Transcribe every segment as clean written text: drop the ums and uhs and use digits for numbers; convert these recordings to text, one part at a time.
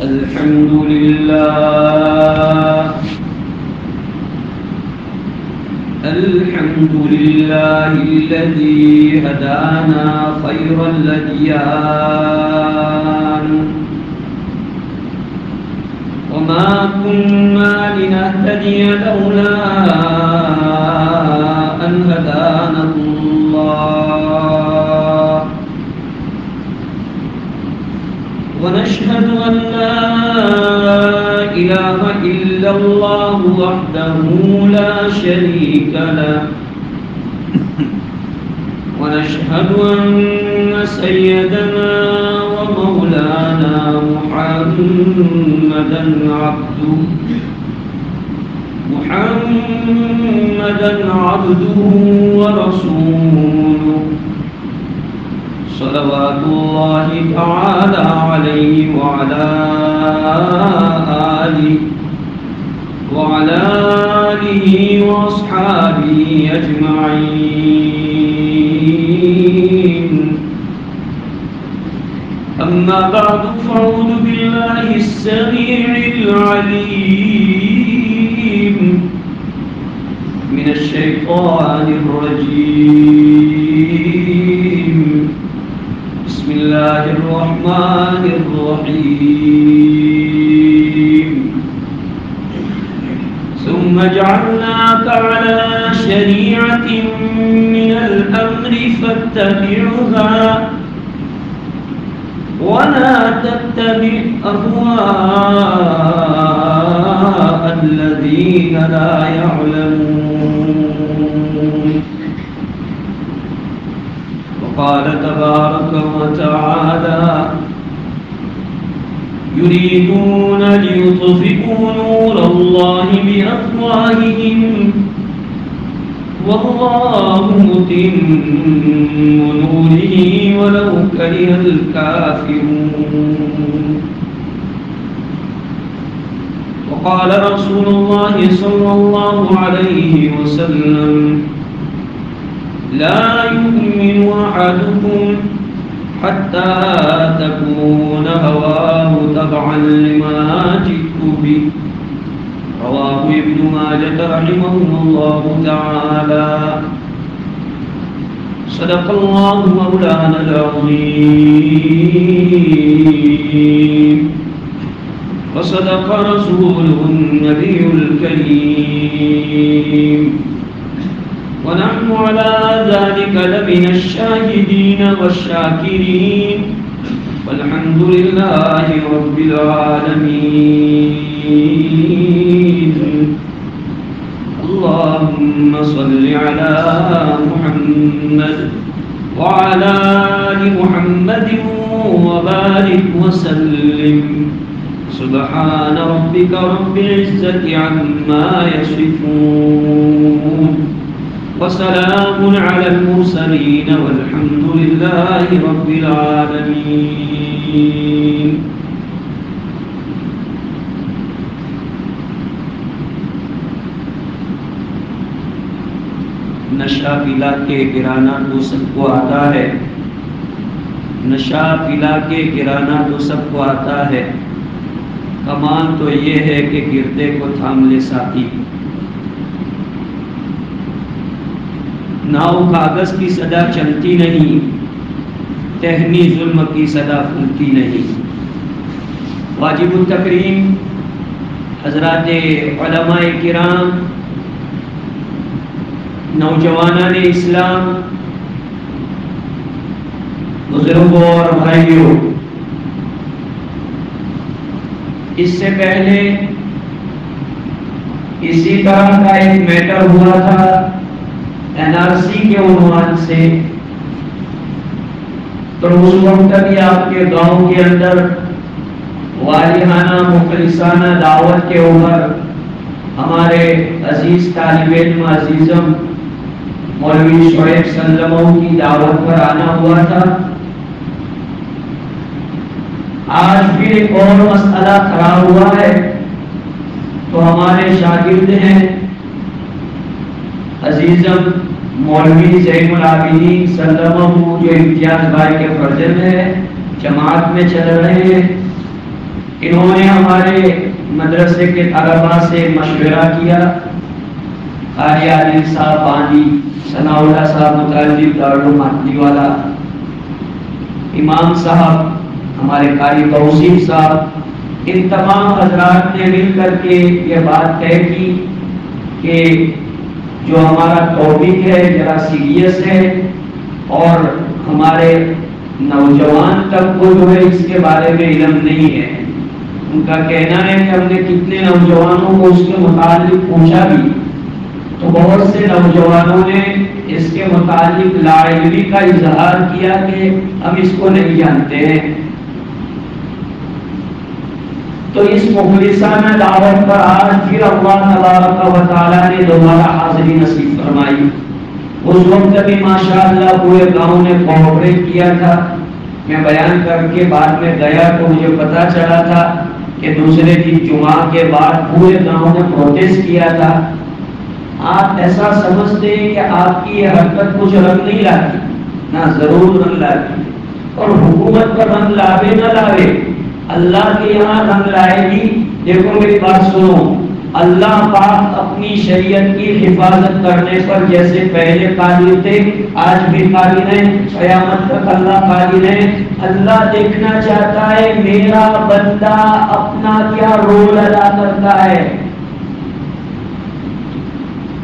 الحمد لله الذي هدانا خير الأديان وما كنا لنهتدي لولا أن هدانا الله ونشهد أن لا إله إلا الله وحده لا شريك له ونشهد أن سيدنا ومولانا محمدا عبده ورسوله صلوات الله تعالى عليه وعلى آله وأصحابه أجمعين. أما بعد فأعوذ بالله السميع العليم من الشيطان الرجيم. بسم الله الرحمن الرحيم. ثم جعلناك على شريعة من الأمر فاتبعها ولا تتبع أهواء الذين لا يعلمون. وقال تبارك وتعالى يريدون ليطفئوا نور الله بأفواههم والله متم نوره ولو كره الكافرون. وقال رسول الله صلى الله عليه وسلم لا يؤمن أحدكم حتى تكون هواه تبعا لما جئت به. رواه ابن ماجه رحمه الله تعالى. صدق الله مولانا العظيم وصدق رسوله النبي الكريم ونحن على ذلك لمن الشاهدين والشاكرين والحمد لله رب العالمين. اللهم صل على محمد وعلى آل محمد وبارك وسلم. سبحان ربك رب العزة عما يصفون وسلام على المرسلين والحمد لله رب العالمين. نشہ پلا کے گرانا تو سب کو آتا ہے، نشہ پلا کے گرانا تو سب کو آتا ہے، کمال تو یہ ہے کہ گرتے کو تھام لے ساتھی. ناؤ کاغذ کی صدا چلتی نہیں، ٹہنی ظلم کی صدا پھولتی نہیں. واجب التکریم حضرات علماء کرام، نوجوانان اسلام، بزرگوں اور بھائیوں، اس سے پہلے اسی طرح کا ایک میٹر ہوا تھا NRC کے عنوان سے، تو اس وقت بھی آپ کے گاؤں کے اندر والہانہ مخلصانہ دعوت کے اوپر ہمارے عزیز طالب علم عزیزم مولوی شعیب سلموں کی دعوت پر آنا ہوا تھا. آج بھی ایک اور مسئلہ کھڑا ہوا ہے، تو ہمارے شاگرد ہیں عزیزم مولوی زین العابدین سلمہ جو امتیاز بھائی کے فرزند ہے، جماعت میں چل رہے ہیں. انہوں نے ہمارے مدرسے کے طلباء سے مشورہ کیا. قاری عادل صاحب بانی، ثناء اللہ صاحب متعلق دارالعلوم مہدی والا، امام صاحب، ہمارے قاری توصیف صاحب، ان تمام حضرات نے مل کر کے یہ بات طے کی کہ جو ہمارا ٹاپک ہے ذرا سیریس ہے اور ہمارے نوجوان تک کو جو ہے اس کے بارے میں علم نہیں ہے. ان کا کہنا ہے کہ ہم نے کتنے نوجوانوں کو اس کے متعلق پوچھا بھی تو بہت سے نوجوانوں نے اس کے متعلق لا علمی کا اظہار کیا کہ ہم اس کو نہیں جانتے ہیں. تو اس مخلصانہ دعوت پر آج پھر اللہ تبارک و تعالی نے دوبارہ حاضری نصیب فرمائی. اس وقت بھی ماشاءاللہ پورے گاؤں نے کوآپریٹ کیا تھا. میں بیان کر کے بعد میں گیا تو مجھے پتا چلا تھا کہ دوسرے دن جمعہ کے بعد پورے گاؤں نے پروٹیسٹ کیا تھا. آپ ایسا سمجھتے ہیں کہ آپ کی یہ حرکت کچھ رنگ نہیں لاتی؟ نہ، ضرور رنگ لاتی. اور حکومت پر رنگ لاوے نہ لاوے، اللہ کے یہاں رنگ لائے گی. دیکھو میری بات سنو، اللہ پاک اپنی شریعت کی حفاظت کرنے پر جیسے پہلے قادر تھے آج بھی قادر ہیں، قیامت تک اللہ قادر ہیں. اللہ دیکھنا چاہتا ہے میرا بندہ اپنا کیا رول ادا کرتا ہے.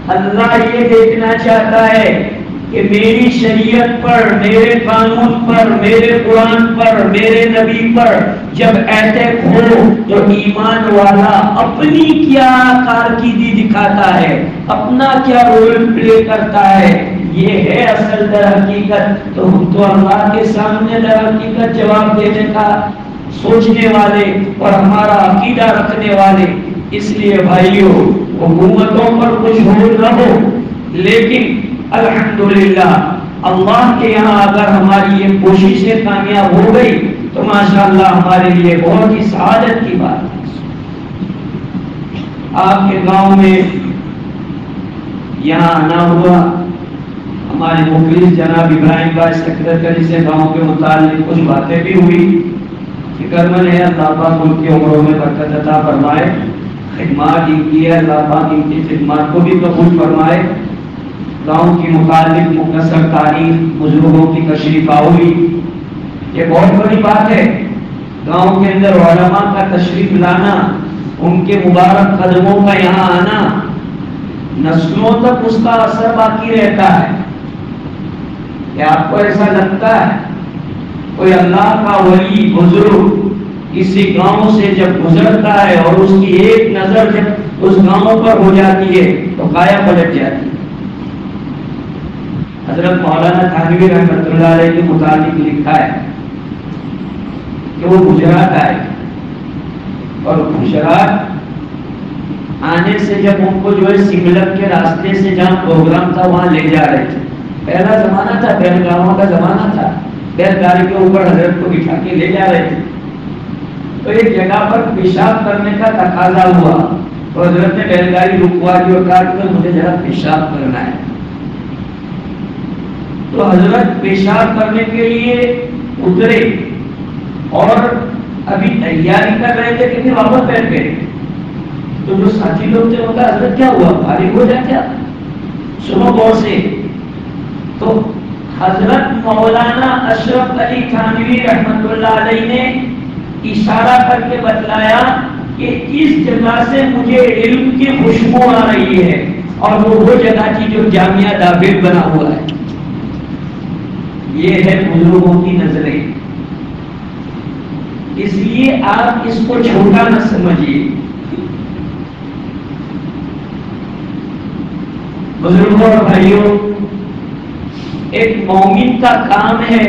اللہ یہ دیکھنا چاہتا ہے کہ میری شریعت پر، میرے قانون پر، میرے قرآن پر، میرے نبی پر جب اعتراض ہو تو ایمان والا اپنی کیا کارکردگی دکھاتا ہے، اپنا کیا رول پلے کرتا ہے. یہ ہے اصل در حقیقت. تو ہم تو اللہ کے سامنے در حقیقت جواب دینے کا سوچنے والے اور ہمارا عقیدہ رکھنے والے. اس لیے بھائیو، حکومتوں پر کچھ ہو نہ ہو، لیکن الحمدللہ اللہ کے یہاں اگر ہماری یہ کوششیں کامیاب ہو گئی تو ماشاءاللہ ہمارے لیے بہت ہی سعادت کی بات ہے. آپ کے گاؤں میں یہاں آنا ہوا، ہمارے مخلص جناب ابراہیم بھائی سیکریٹری سے گاؤں کے متعلق کچھ باتیں بھی ہوئی. فکر مند ہے، اللہ پاک ان کی عمروں میں برکت عطا فرمائے. خدمات ان کی ہے، اللہ پاک ان کی خدمات کو بھی قبول فرمائے. گاؤں کی متعلق مختصر تاریخ، بزرگوں کی تشریف آوری، یہ بہت بڑی بات ہے. گاؤں کے اندر علماء کا تشریف لانا، ان کے مبارک قدموں کا یہاں آنا، نسلوں تک اس کا اثر باقی رہتا ہے. کیا آپ کو ایسا لگتا ہے کوئی اللہ کا ولی بزرگ کسی گاؤں سے جب گزرتا ہے اور اس کی ایک نظر جب اس گاؤں پر ہو جاتی ہے تو کایا پلٹ جاتی ہے؟ حضرت مولانا تھانوی رحمۃ اللہ علیہ کے متعلق لکھا ہے کہ وہ گجرات آئے اور گجرات آنے سے جب ان کو جو ہے سملک کے راستے سے جہاں پروگرام تھا وہاں لے جا رہے تھے. پہلا زمانہ تھا، بیل گاڑیوں کا زمانہ تھا. بیل گاڑی کے اوپر حضرت کو بٹھا کے لے جا رہے تھے تو ایک جگہ پر پیشاب کرنے کا تقاضا ہوا تو حضرت نے بیل گاڑی رکوا دی اور کہا کہ مجھے ذرا پیشاب کرنا ہے. تو حضرت پیشاب کرنے کے لیے اترے اور ابھی تیاری کر رہے تھے کہ واپس بیٹھ گئے. تو جو ساتھی لوگ تھے وہ کہا حضرت کیا ہوا، فارغ ہو جائے کیا، سنو غور سے. تو حضرت مولانا اشرف علی تھانوی رحمۃ اللہ علیہ نے اشارہ کر کے بتلایا کہ اس جگہ سے مجھے علم کی خوشبو آ رہی ہے اور وہ جگہ تھی جو جامعہ دابیر بنا ہوا ہے. یہ ہے بزرگوں کی نظریں. اس لیے آپ اس کو چھوٹا نہ سمجھیے. بزرگوں اور بھائیوں، ایک مومن کا کام ہے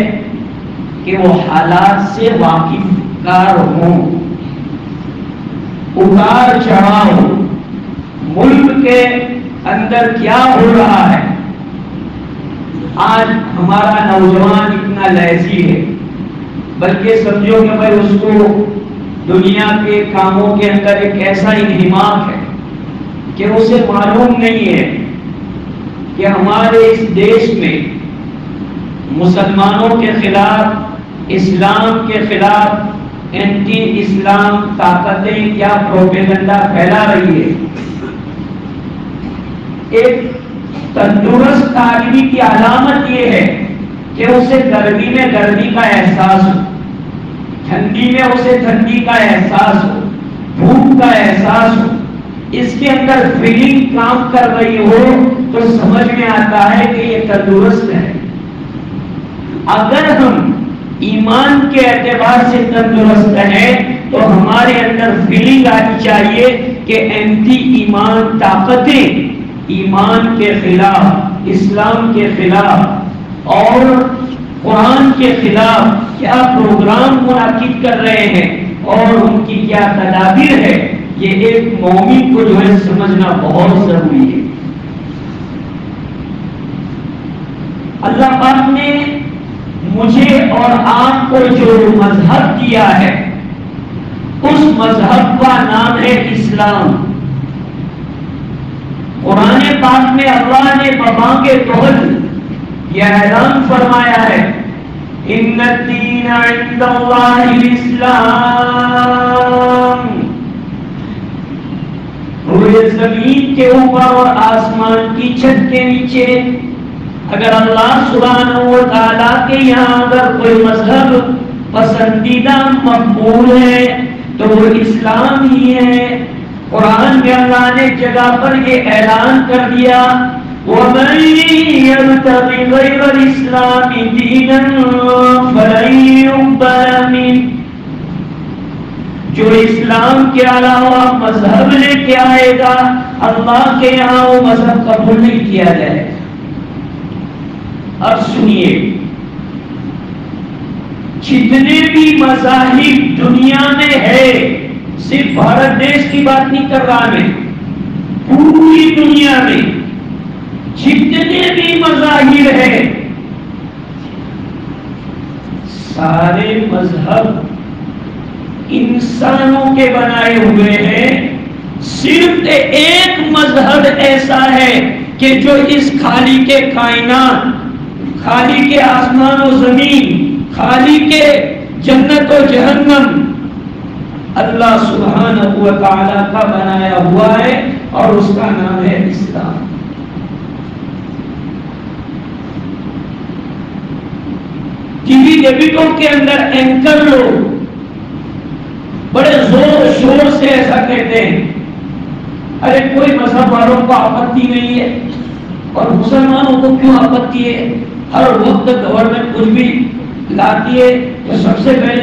کہ وہ حالات سے واقف کار ہوں، اتار چڑھاؤ، ملک کے اندر کیا ہو رہا ہے. آج ہمارا نوجوان اتنا لیزی ہے، بلکہ سمجھو کہ بھائی اس کو دنیا کے کاموں کے اندر ایک ایسا انہماک ہے کہ اسے معلوم نہیں ہے کہ ہمارے اس دیش میں مسلمانوں کے خلاف، اسلام کے خلاف اینٹی اسلام طاقتیں کیا پروپیگنڈا پھیلا رہی ہے. ایک تندرست آدمی کی علامت یہ ہے کہ اسے گرمی میں گرمی کا احساس ہو، ٹھنڈی میں اسے ٹھنڈی کا احساس ہو، بھوک کا احساس ہو، اس کے اندر فیلنگ کام کر رہی ہو تو سمجھ میں آتا ہے کہ یہ تندرست ہے. اگر ہم ایمان کے اعتبار سے تندرست ہیں تو ہمارے اندر فیلنگ آنی چاہیے کہ اینٹی ایمان طاقتیں ایمان کے خلاف، اسلام کے خلاف اور قرآن کے خلاف کیا پروگرام منعقد کر رہے ہیں اور ان کی کیا تدابیر ہے، یہ ایک مومن کو جو ہے سمجھنا بہت ضروری ہے. اللہ پاک نے مجھے اور آپ کو جو مذہب دیا ہے اس مذہب کا نام ہے اسلام. قرآن پاک میں اللہ نے ببانگ طول یہ اعلان فرمایا ہے ان الدین عند اللہ الاسلام. پورے زمین کے اوپر اور آسمان کی چھت کے نیچے اگر اللہ سبحانہ و تعالیٰ کے یہاں اگر کوئی مذہب پسندیدہ مقبول ہے تو وہ اسلام ہی ہے. قرآن میں اللہ نے جگہ پر یہ اعلان کر دیا وَمَن يَبْتَغِ غَيْرَ الْإِسْلَامِ دِينًا فَلَن يُقْبَلَ مِنْهُ. جو اسلام کے علاوہ مذہب لے کے آئے گا اللہ کے یہاں وہ مذہب قبول نہیں کیا جائے گا. اب سنیے، جتنے بھی مذاہب دنیا میں ہے، صرف بھارت دیش کی بات نہیں کر رہا میں، پوری دنیا میں جتنے بھی مذاہب ہیں سارے مذہب انسانوں کے بنائے ہوئے ہیں. صرف ایک مذہب ایسا ہے کہ جو اس خالی کے کائنات، خالی کے آسمان و زمین، خالی کے جنت و جہنم اللہ سبحانہ و تعالیٰ کا بنایا ہوا ہے اور اس کا نام ہے اسلام. ٹی وی ڈیبیٹوں کے اندر اینکر لوگ بڑے زور شور سے ایسا کہتے ہیں ارے کوئی مذہب والوں کو آپتی نہیں ہے اور مسلمانوں کو کیوں آپتی ہے. ہر وقت گورنمنٹ کچھ بھی لاتی ہے تو سب سے پہلے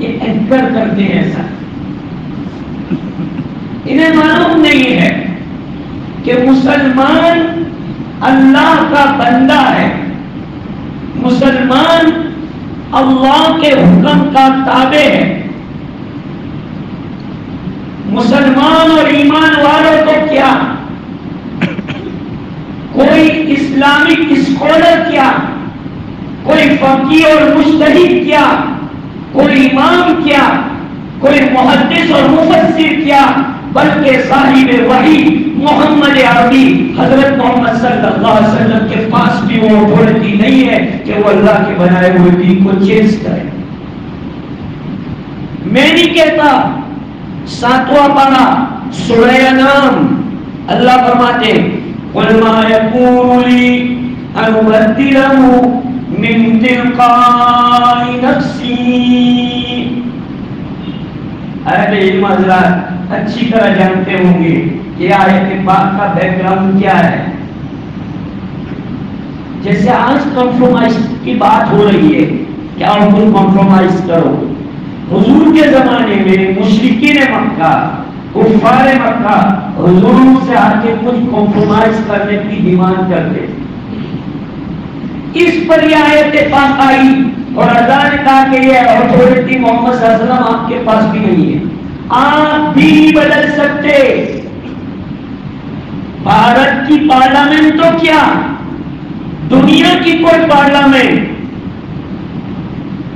یہ اینکر کرتے ہیں ایسا. انہیں معلوم نہیں ہے کہ مسلمان اللہ کا بندہ ہے، مسلمان اللہ کے حکم کا تابع ہے. مسلمان اور ایمان والوں کو کیا کوئی اسلامک اسکالر کیا، کوئی فقیہ اور مجتہد کیا، کوئی امام کیا، کوئی محدث اور مفسر کیا، بلکہ صاحب وحی محمد عربی حضرت محمد صلی اللہ علیہ وسلم کے پاس بھی وہ اتھارٹی نہیں ہے کہ وہ اللہ کے بنائے ہوئے دین کو چینج کرے. میں نہیں کہتا. 7واں پارہ سورہ انعام اللہ فرماتے قُلْ مَا يَكُونُ لِي أَنْ أُبَدِّلَهُ مِنْ تِلْقَاءِ نَفْسِي. اہل علم حضرات اچھی طرح جانتے ہوں گے کہ آیت پاک کا بیک گراؤنڈ کیا ہے. جیسے آج کمپرومائز کی بات ہو رہی ہے کہ آپ کو کمپرومائز کرو. حضور کے زمانے میں مشرکین مکہ، کفار مکہ حضور سے آ کے کچھ کمپرومائز کرنے کی ڈیمانڈ کرتے. اس پر یہ آیت پاک آئی اور اللہ نے کہا کہ یہ اتھارٹی محمد صلی اللہ علیہ وسلم آپ کے پاس بھی نہیں ہے، آپ بھی نہیں بدل سکتے. بھارت کی پارلیمنٹ تو کیا، دنیا کی کوئی پارلیمنٹ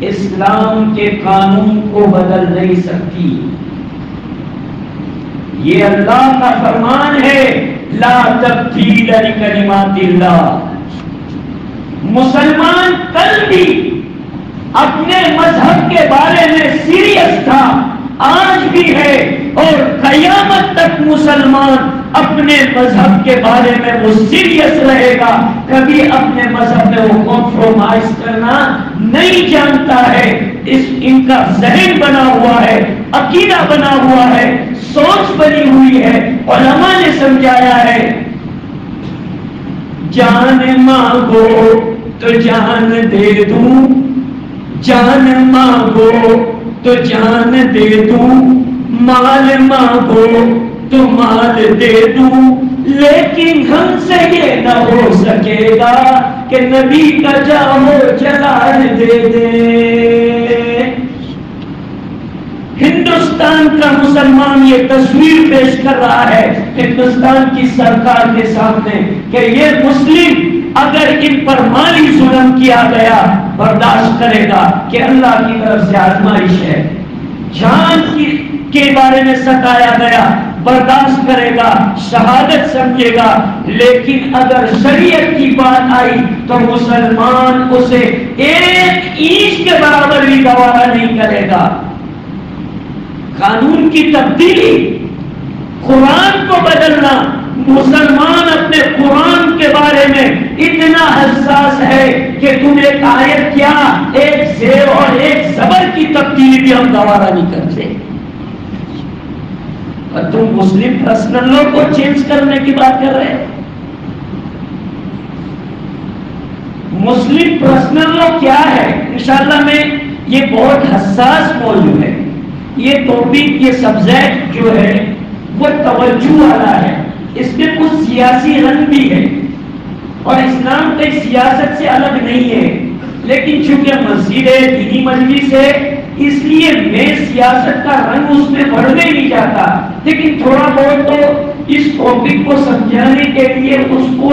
اسلام کے قانون کو بدل نہیں سکتی. یہ اللہ کا فرمان ہے لا تبدیل لکلمات اللہ. مسلمان کل بھی اپنے مذہب کے بارے میں سیریس تھا، آج بھی ہے، اور قیامت تک مسلمان اپنے مذہب کے بارے میں وہ سیریس رہے گا، کبھی اپنے مذہب میں وہ کمپرومائز کرنا نہیں جانتا ہے۔ ان کا ذہن بنا ہوا ہے، عقیدہ بنا ہوا ہے، سوچ بنی ہوئی ہے، علماء نے سمجھایا ہے، جان مانگو تو جان دے دوں، جان مانگو تو جان دے دوں، مال مانگو تو مال دے دوں، لیکن ہم سے یہ نہ ہو سکے گا کہ نبی کا جامو جلال دے دے۔ ہندوستان کا مسلمان یہ تصویر پیش کر رہا ہے ہندوستان کی سرکار کے سامنے کہ یہ مسلم اگر ان پر مالی ظلم کیا گیا برداشت کرے گا کہ اللہ کی طرف سے آزمائش ہے، جان کے بارے میں ستایا گیا برداشت کرے گا، شہادت سمجھے گا، لیکن اگر شریعت کی بات آئی تو مسلمان اسے ایک اینچ کے برابر بھی گوارا نہیں کرے گا۔ قانون کی تبدیلی، قرآن کو بدلنا، مسلمان اپنے قرآن کے بارے میں اتنا حساس ہے کہ تم ایک آیت کیا ایک زیر اور ایک زبر کی تبدیلی بھی ہم گوارا نہیں کرتے، اور تم مسلم پرسنل لا کو چینج کرنے کی بات کر رہے ہو۔ مسلم پرسنل لا کیا ہے؟ انشاءاللہ میں یہ بہت حساس موضوع ہے، یہ ٹاپک، یہ سبجیکٹ جو ہے وہ توجہ والا ہے، اس میں کچھ سیاسی رنگ بھی ہے، اور اسلام کوئی سیاست سے الگ نہیں ہے، لیکن چونکہ مسجد ہے، دینی مجلس ہے، اس لیے میں سیاست کا رنگ اس میں بڑھنے نہیں چاہتا، لیکن تھوڑا بہت تو اس ٹاپک کو سمجھانے کے لیے اس کو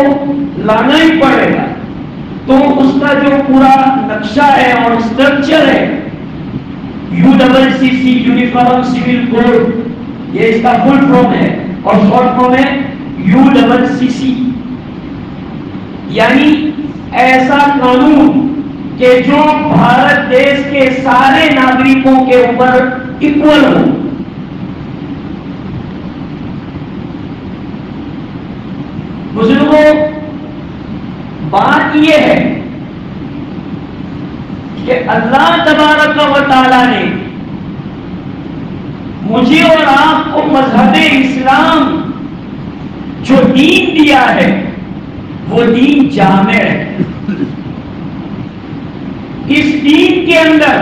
لانا ہی پڑے گا۔ تو اس کا جو پورا نقشہ ہے اور اسٹرکچر ہے، UCC یونیفارم سول کوڈ، یہ اس کا فل فارم ہے، اور شارٹ فارم ہے UCC، یعنی ایسا قانون کہ جو بھارت دیش کے سارے ناگرکوں کے اوپر ایکول ہو۔ بزرگوں، بات یہ ہے کہ اللہ تبارک و تعالی نے مجھے اور آپ کو مذہب اسلام جو دین دیا ہے وہ دین جامع ہے۔ اس دین کے اندر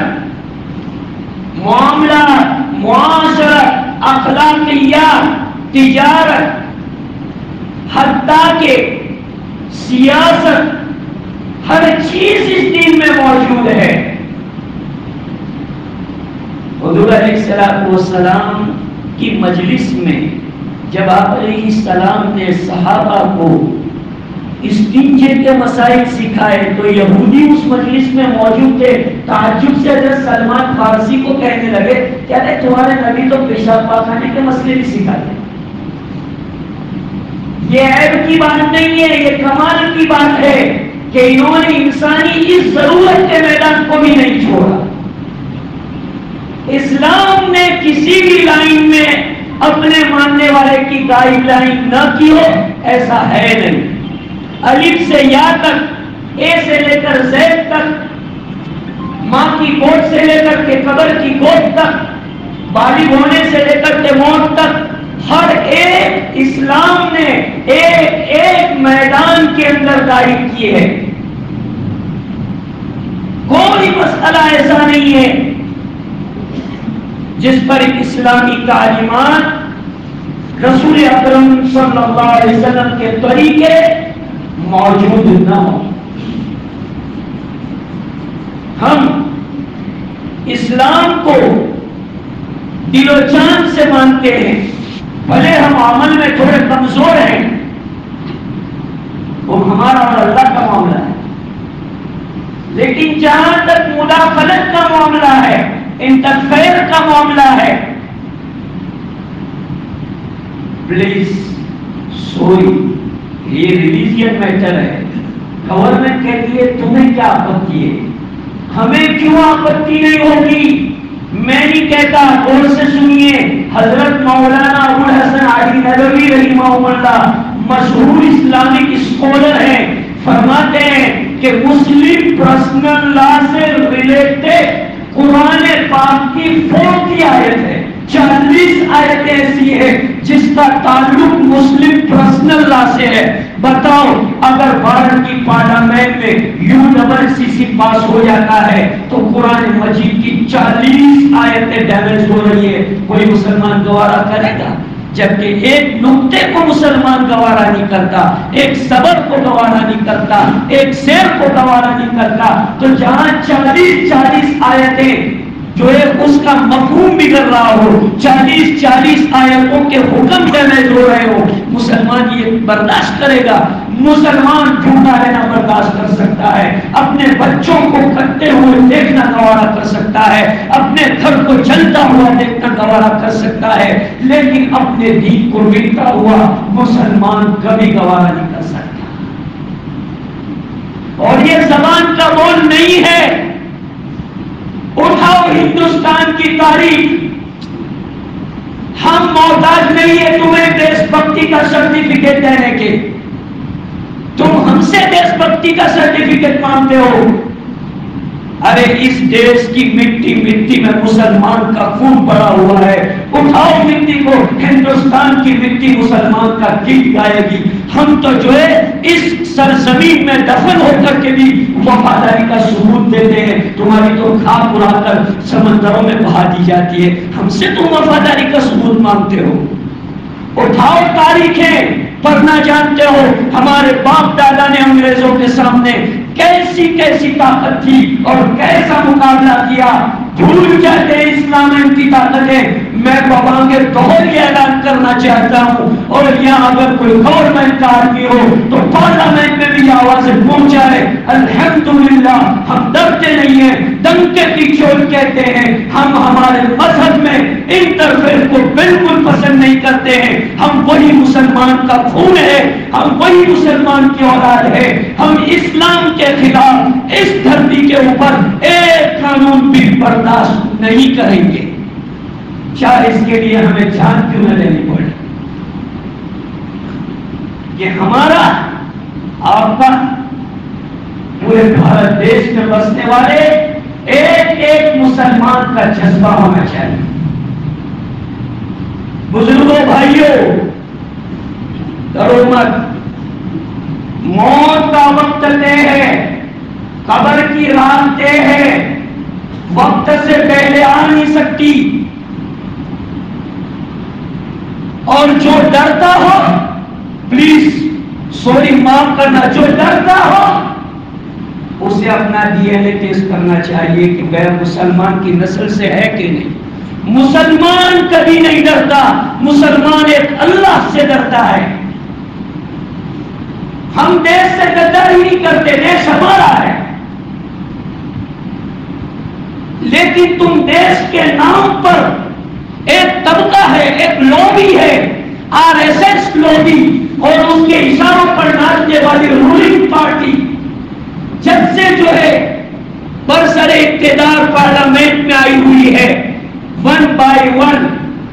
معاملات، معاشرت، اخلاقیات، تجارت، حتیٰ کہ سیاست، ہر چیز اس دین میں موجود ہے۔ حضور علیہ السلام کی مجلس میں جب آپ علیہ السلام نے صحابہ کو اسٹنجے کے مسائل سکھائے تو یہودی اس مجلس میں موجود تھے، تعجب سے حضرت سلمان فارسی کو کہنے لگے کہ ارے تمہارے نبی تو پیشاب پاخانے کے مسئلے بھی سکھاتے۔ یہ عیب کی بات نہیں ہے، یہ کمال کی بات ہے کہ انہوں نے انسانی اس ضرورت کے میدان کو بھی نہیں چھوڑا۔ اسلام نے کسی بھی لائن میں اپنے ماننے والے کی گائیڈ لائن نہ کی ہو، ایسا ہے نہیں۔ الف سے یا تک، اے سے لے کر زید تک، ماں کی گود سے لے کر کے قبر کی گود تک، بالغ ہونے سے لے کر کے موت تک، ہر ایک اسلام نے ایک ایک میدان کے اندر گائیڈ کیے ہے۔ کوئی مسئلہ ایسا نہیں ہے جس پر اسلامی تعلیمات، رسول اکرم صلی اللہ علیہ وسلم کے طریقے موجود نہ ہو۔ ہم اسلام کو دل و جان سے مانتے ہیں، بھلے ہم عمل میں تھوڑے کمزور ہیں، وہ ہمارا اور اللہ کا معاملہ ہے، لیکن جہاں تک مداخلت کا معاملہ ہے، انٹرفیئر کا معاملہ ہے، پلیز سوئی، یہ ریلیجین میٹر ہے۔ گورنمنٹ کہتی ہے تمہیں کیا آپتی ہے، ہمیں کیوں آپتی نہیں ہوگی؟ میں نہیں کہتا، غور سے سنیے، حضرت مولانا ابوالحسن علی ندوی رحمہ اللہ مشہور اسلامک اسکالر ہیں، فرماتے ہیں کہ مسلم پرسنل لا سے ریلیٹڈ قرآن پاک کی 40 آیت ہے، 40 آیت ایسی ہے جس کا تعلق مسلم پرسنل لا سے ہے۔ بتاؤ، اگر بھارت کی پارلیمنٹ میں UCC پاس ہو جاتا ہے تو قرآن مجید کی 40 آیتیں ڈیمیج ہو رہی ہے، کوئی مسلمان گوارا کرے گا؟ جبکہ ایک نقطے کو مسلمان گوارا نہیں کرتا، ایک صبر کو گوارا نہیں کرتا، ایک شعر کو گوارا نہیں کرتا، تو جہاں 40 آیتیں جو ہے اس کا مفہوم بگڑ رہا ہو، 40 آیتوں کے حکم ڈیمیج ہو رہے ہو، مسلمان یہ برداشت کرے گا؟ مسلمان جھوٹا رہنا برداشت کر سکتا ہے، اپنے بچوں کو کٹتے ہوئے دیکھنا گوارا کر سکتا ہے، اپنے گھر کو جلتا ہوا دیکھنا گوارا کر سکتا ہے، لیکن اپنے دین کو مٹتا ہوا مسلمان کبھی گوارا نہیں کر سکتا۔ اور یہ زبان کا بول نہیں ہے۔ اٹھاؤ ہندوستان کی تاریخ، ہم محتاج نہیں ہے تمہیں دیش بھکتی کا سرٹیفکیٹ دینے کے، تم ہم سے دیش بھکتی کا سرٹیفکیٹ مانگتے ہو۔ ارے اس دیش کی مٹی میں مسلمان کا خون پڑا ہوا ہے، اٹھاؤ مٹی کو، ہندوستان کی مٹی مسلمان کا گیت گائے گی۔ ہم تو جو ہے اس سرزمین میں دفن ہو کر کے بھی وفاداری کا ثبوت دیتے ہیں، تمہاری تو خاک اڑا کر سمندروں میں بہا دی جاتی ہے، ہم سے تم وفاداری کا ثبوت مانگتے ہو۔ اٹھاؤ تاریخیں، پڑھنا جانتے ہو ہمارے باپ دادا نے انگریزوں کے سامنے کیسی طاقت تھی اور کیسا مقابلہ کیا، بھول جاتے ہیں اسلام کی طاقتیں۔ میں بابانگے دہر یہ اعلان کرنا چاہتا ہوں، اور یہاں اگر کوئی گورنمنٹ کا آدمی ہو تو پارلیمنٹ میں بھی آوازیں پہنچائے، الحمدللہ ہم ڈرتے نہیں ہیں، ڈنکے کی چوٹ کہتے ہیں، ہم ہمارے مذہب میں انٹرفیئر کو بالکل پسند نہیں کرتے ہیں، ہم وہی مسلمان کا خون ہے، ہم وہی مسلمان کی اولاد ہے، ہم اسلام کے خلاف اس دھرتی کے اوپر ایک قانون بھی برداشت نہیں کریں گے، چاہے اس کے لیے ہمیں جان کیوں نہ لینی پڑے۔ یہ ہمارا آپ کا پورے بھارت دیش میں بسنے والے ایک مسلمان کا جذبہ ہونا چاہیے۔ بزرگوں، بھائیوں، ڈرو مت، موت کا وقت طے ہے، قبر کی رات طے ہے، وقت سے پہلے آ نہیں سکتی، اور جو ڈرتا ہو پلیز سوری معاف کرنا، جو ڈرتا ہو اسے اپنا DNA ٹیسٹ کرنا چاہیے کہ غیر مسلمان کی نسل سے ہے کہ نہیں۔ مسلمان کبھی نہیں ڈرتا، مسلمان ایک اللہ سے ڈرتا ہے۔ ہم دیش سے غداری نہیں کرتے، دیش ہمارا ہے، لیکن تم دیش کے نام پر ایک طبقہ ہے، ایک لوبی ہے، RSS لوبی، اور اس کے اشاروں پر ناچنے والی رولنگ پارٹی جب سے جو ہے برسر اقتدار پارلیمنٹ میں آئی ہوئی ہے، 1 by 1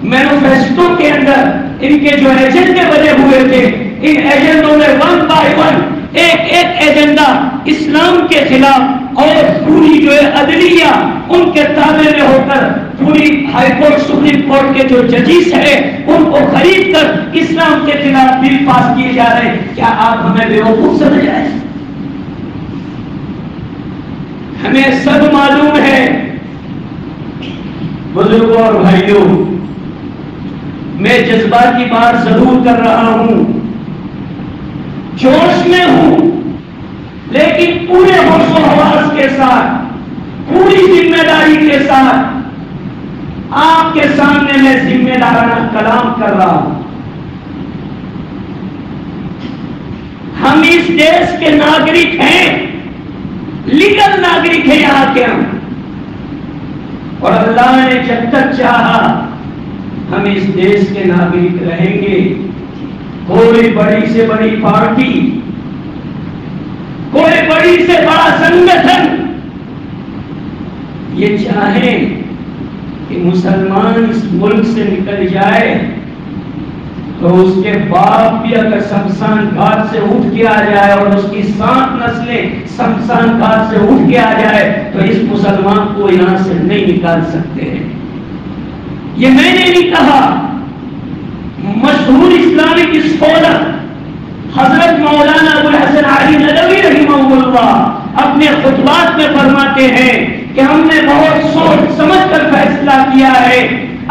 مینوفیسٹو کے اندر ان کے جو ایجنڈے بنے ہوئے تھے، ان ایجنڈوں میں 1 by 1 ایک ایجنڈا اسلام کے خلاف، اور پوری جو ہے عدلیہ ان کے تابع میں ہو کر پوری ہائی کورٹ سپریم کورٹ کے جو ججز ہیں ان کو خرید کر اسلام کے خلاف بل پاس کیے جا رہے ہیں۔ کیا آپ ہمیں بیوقوف سمجھ رہے ہیں؟ ہمیں سب معلوم ہے۔ بزرگوں اور بھائیوں، میں جذباتی بات ضرور کر رہا ہوں، جوش میں ہوں، لیکن پورے ہوش و حواس کے ساتھ، پوری ذمہ داری کے ساتھ آپ کے سامنے میں ذمہ دارانہ کلام کر رہا ہوں۔ ہم اس دیش کے ناگرک ہیں، لیگل ناگرک ہیں یہاں کے ہم، اور اللہ نے جب تک چاہا ہم اس دیش کے ناگرک رہیں گے۔ کوئی بڑی سے بڑی پارٹی، کوئی بڑی سے بڑا سنگٹھن یہ چاہیں کہ مسلمان اس ملک سے نکل جائے تو اس کے باپ بھی اگر شمشان گھاٹ سے اٹھ کے آ جائے اور اس کی 7 نسلیں شمشان گھاٹ سے اٹھ کے آ جائے تو اس مسلمان کو یہاں سے نہیں نکال سکتے ہیں۔ یہ میں نے نہیں کہا، مشہور اسلامک اسکالر حضرت مولانا ابو الحسن علی ندوی رحمہ اللہ اپنے خطبات میں فرماتے ہیں کہ ہم نے بہت سوچ سمجھ کر فیصلہ کیا ہے،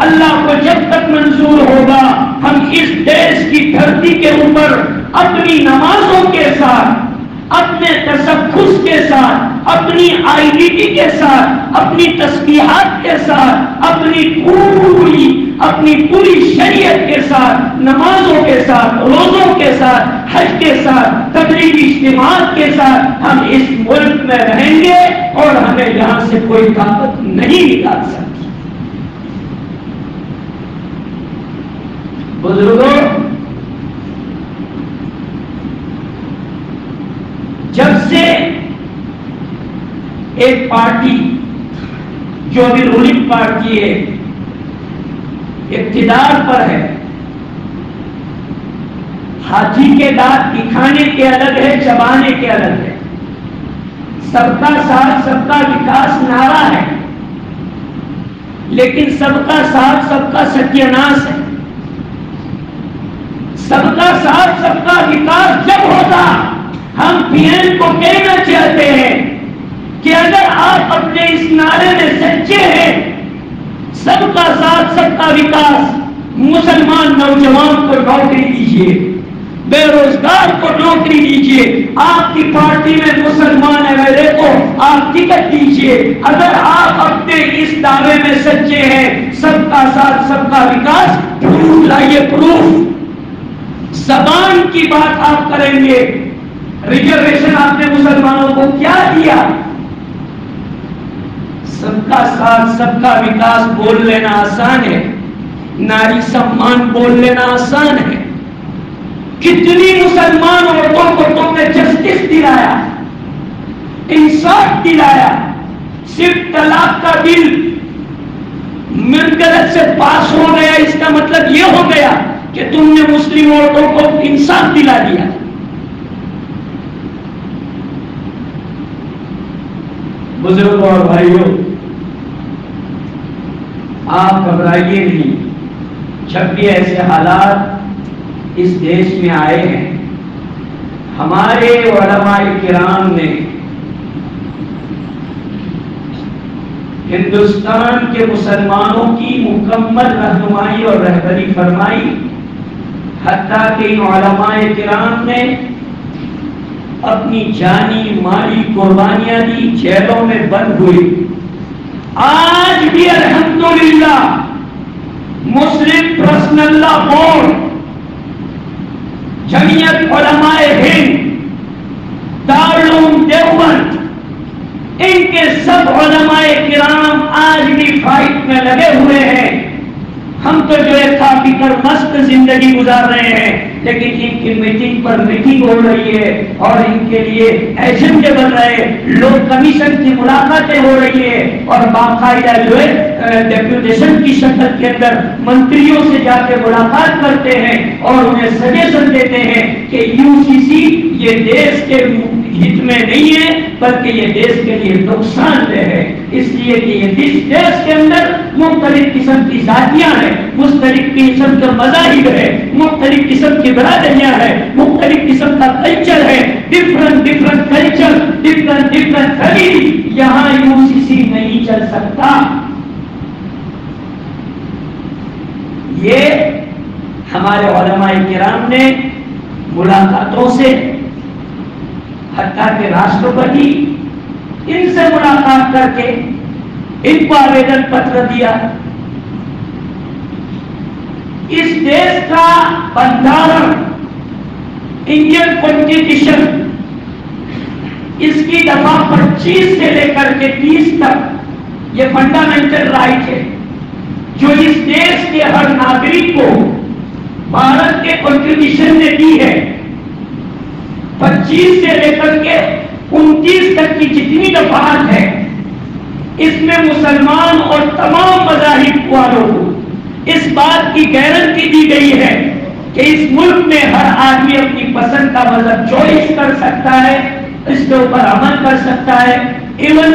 اللہ کو جب تک منظور ہوگا ہم اس دیش کی دھرتی کے اوپر اپنی نمازوں کے ساتھ، اپنے تشخص کے ساتھ، اپنی آئیڈینٹی کے ساتھ، اپنی تسبیحات کے ساتھ، اپنی پوری شریعت کے ساتھ، نمازوں کے ساتھ، روزوں کے ساتھ، حج کے ساتھ، تبلیغی اجتماعات کے ساتھ ہم اس ملک میں رہیں گے اور ہمیں یہاں سے کوئی طاقت نہیں نکال سکتی۔ بزرگوں، جب سے ایک پارٹی جو ابھی رولنگ پارٹی ہے اقتدار پر ہے، ہاتھی کے دانت دکھانے کے الگ ہے، چبانے کے الگ ہے، سب کا ساتھ سب کا وکاس نعرہ ہے، لیکن سب کا ساتھ سب کا ستیاناش ہے۔ سب کا ساتھ سب کا وکاس جب ہوگا، ہم پی ایم کو کہنا چاہتے ہیں کہ اگر آپ اپنے اس نعرے میں سچے ہیں، سب کا ساتھ سب کا وکاس، مسلمان نوجوان کو نوکری دیجیے، بے روزگار کو نوکری دیجیے، آپ کی پارٹی میں مسلمان ایم ایل اے کو آپ ٹکٹ دیجیے۔ اگر آپ اپنے اس دعوے میں سچے ہیں، سب کا ساتھ سب کا وکاس، پروف لائیے، پروف۔ زبان کی بات آپ کریں گے، ریزرویشن آپ نے مسلمانوں کو کیا دیا؟ سب کا ساتھ سب کا وکاس بول لینا آسان ہے، ناری سمان بول لینا آسان ہے۔ کتنی مسلمان عورتوں کو تم نے جسٹس دلایا، انصاف دلایا؟ صرف طلاق کا بل منگلت سے پاس ہو گیا، اس کا مطلب یہ ہو گیا کہ تم نے مسلم عورتوں کو انصاف دلا دیا۔ بزرگوں اور بھائیوں، آپ گھبرائیے نہیں۔ جب بھی ایسے حالات اس دیش میں آئے ہیں، ہمارے علماء کرام نے ہندوستان کے مسلمانوں کی مکمل رہنمائی اور رہبری فرمائی، حتیٰ کہ ان علماء کرام نے اپنی جانی مالی قربانیاں دی، جیلوں میں بند ہوئی۔ آج بھی الحمدللہ مسلم پرسنل لا بورڈ، جمعیت علماء ہند، دارالعلوم دیوبند، ان کے سب علماء کرام آج بھی فائٹ میں لگے ہوئے ہیں۔ ہم تو جو ہے کھا پی کر مست زندگی گزار رہے ہیں، لیکن ان کی میٹنگ پر میٹنگ ہو رہی ہے اور ان کے لیے ایجنڈے بن رہے ہیں، لوگ کمیشن کی ملاقاتیں ہو رہی ہے اور باقاعدہ جو ہے ڈیپوٹیشن کی شکل کے اندر منتریوں سے جا کے ملاقات کرتے ہیں اور انہیں سجیشن دیتے ہیں کہ یو سی سی یہ دیش کے ہت میں نہیں ہے بلکہ یہ دیش کے لیے نقصان دہ ہے، اس لیے کہ یہ دیش کے اندر مختلف قسم کی ذاتیاں ہیں، مختلف قسم کا مذاہب ہے، مختلف قسم کی برادریاں ہیں، مختلف قسم کا کلچر ہے، ڈفرنٹ کلچر، ڈفرنٹ فیملی، یہاں یو سی سی نہیں چل سکتا۔ یہ ہمارے علماء کرام نے ملاقاتوں سے، حتیٰ کہ راشٹرپتی ان سے ملاقات کر کے ان کو آویدن پتر دیا۔ اس دیش کا بندھارن، انڈین کانسٹیٹیوشن، اس کی دفعہ 25 سے لے کر کے 30 تک یہ فنڈامنٹل رائٹ ہے جو اس دیش کے ہر ناگرک کو بھارت کے کانسٹیٹیوشن نے دی ہے۔ 25 سے لے کر کے 29 تک کی جتنی دفعات ہیں، اس میں مسلمان اور تمام مذاہب والوں کو اس بات کی گارنٹی دی گئی ہے کہ اس ملک میں ہر آدمی اپنی پسند کا مذہب چوائس کر سکتا ہے، اس کے اوپر عمل کر سکتا ہے، ایون